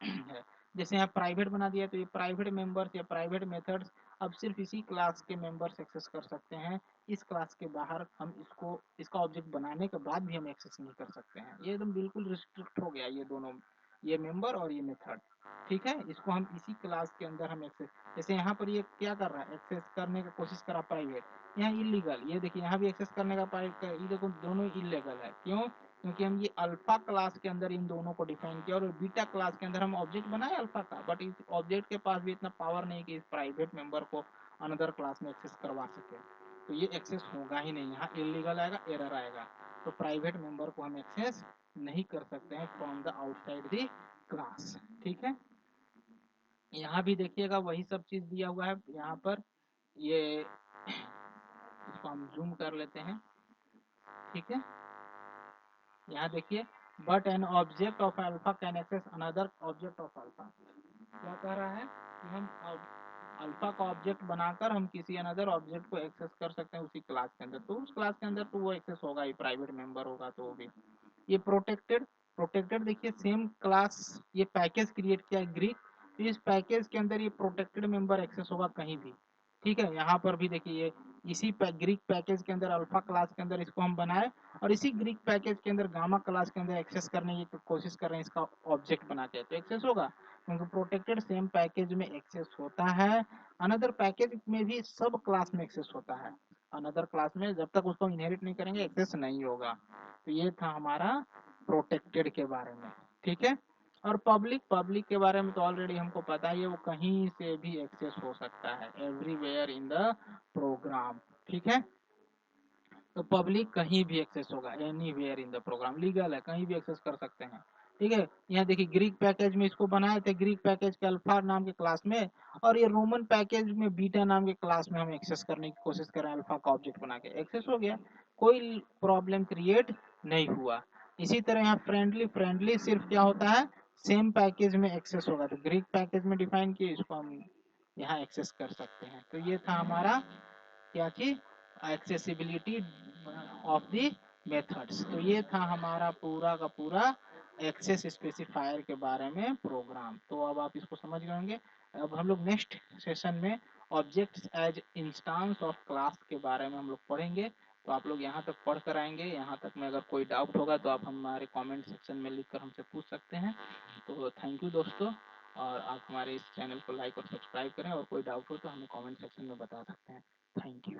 Speaker 1: है। जैसे यहाँ प्राइवेट बना दिया, तो ये प्राइवेट मेंबर्स या प्राइवेट मेथड्स अब सिर्फ इसी क्लास के मेंबर्स एक्सेस कर सकते हैं, इस क्लास के बाहर हम इसको, इसका ऑब्जेक्ट बनाने के बाद भी हम एक्सेस नहीं कर सकते हैं। ये एकदम बिल्कुल रिस्ट्रिक्ट हो गया, ये दोनों, ये मेंबर और ये मेथड, ठीक है। इसको हम इसी क्लास के अंदर हम एक्सेस, जैसे यहाँ पर ये क्या कर रहा है, एक्सेस करने की कोशिश कर रहा प्राइवेट, यहाँ इलीगल, ये देखिए यहाँ भी एक्सेस करने का ये देखो दोनों इलीगल है। क्यों? क्योंकि हम ये अल्फा क्लास के अंदर इन दोनों को डिफाइन किया और बीटा क्लास के अंदर हम ऑब्जेक्ट बनाए अल्फा का, बट इस ऑब्जेक्ट के पास भी इतना पावर नहीं कि इस प्राइवेट मेंबर को अनदर क्लास में एक्सेस करवा सके। तो ये एक्सेस होगा ही नहीं, यहाँ इलीगल आएगा, एरर आएगा। तो प्राइवेट मेंबर को हम एक्सेस नहीं कर सकते हैं from the outside the class, ठीक है। यहाँ भी देखिएगा वही सब चीज दिया हुआ है यहाँ पर, ये इसको हम जूम कर लेते हैं, ठीक है। यहाँ देखिए, but an object of alpha can access another object of alpha. क्या कह रहा है कि हम अल्फा का ऑब्जेक्ट बनाकर हम किसी अनदर ऑब्जेक्ट को एक्सेस कर सकते हैं उसी क्लास के अंदर, तो उस क्लास के अंदर तो वो एक्सेस होगा ही, प्राइवेट मेंबर होगा तो वो भी। ये प्रोटेक्टेड, प्रोटेक्टेड देखिए सेम क्लास, ये पैकेज क्रिएट किया है ग्रीक, तो इस पैकेज के अंदर ये प्रोटेक्टेड मेंबर एक्सेस होगा कहीं भी, ठीक है। यहाँ पर भी देखिए इसी ग्रीक पैकेज के अंदर अल्फा क्लास के अंदर इसको हम बनाए और इसी ग्रीक पैकेज के अंदर गामा क्लास के अंदर एक्सेस करने की कोशिश कर रहे हैं इसका ऑब्जेक्ट बना के, तो एक्सेस होगा क्योंकि प्रोटेक्टेड सेम पैकेज में एक्सेस होता है, अनदर पैकेज में भी सब क्लास में एक्सेस होता है, अनदर क्लास में जब तक उसको इनहेरिट नहीं करेंगे एक्सेस नहीं होगा। तो ये था हमारा प्रोटेक्टेड के बारे में, ठीक है। और पब्लिक, पब्लिक के बारे में तो ऑलरेडी हमको पता ही है, वो कहीं से भी एक्सेस हो सकता है, एवरीवेयर इन द प्रोग्राम, ठीक है। तो पब्लिक कहीं भी एक्सेस होगा, anywhere in the program, legal है, कहीं भी एक्सेस कर सकते हैं, ठीक है। यहाँ देखिए ग्रीक पैकेज में इसको बनाए थे, ग्रीक पैकेज के अल्फा नाम के क्लास में, और ये रोमन पैकेज में बीटा नाम के क्लास में हम एक्सेस करने की कोशिश कर रहे हैं, अल्फा का ऑब्जेक्ट बना के एक्सेस हो गया, कोई प्रॉब्लम क्रिएट नहीं हुआ। इसी तरह यहाँ फ्रेंडली, फ्रेंडली सिर्फ क्या होता है, सेम पैकेज में एक्सेस होगा, तो ग्रीक पैकेज में डिफाइन किए, इसको हम यहाँ एक्सेस कर सकते हैं। तो ये था हमारा क्या चीज, एक्सेसिबिलिटी ऑफ द मेथड्स। तो ये था हमारा पूरा का पूरा एक्सेस स्पेसिफायर के बारे में प्रोग्राम। तो अब आप इसको समझ गए होंगे। अब हम लोग नेक्स्ट सेशन में objects as instance of class के बारे में हम लोग पढ़ेंगे। तो आप लोग यहाँ तक पढ़ कर आएंगे, यहाँ तक में अगर कोई डाउट होगा तो आप हमारे कमेंट सेक्शन में लिखकर हमसे पूछ सकते हैं। तो थैंक यू दोस्तों, और आप हमारे इस चैनल को लाइक और सब्सक्राइब करें, और कोई डाउट हो तो हमें कमेंट सेक्शन में बता सकते हैं। Thank you.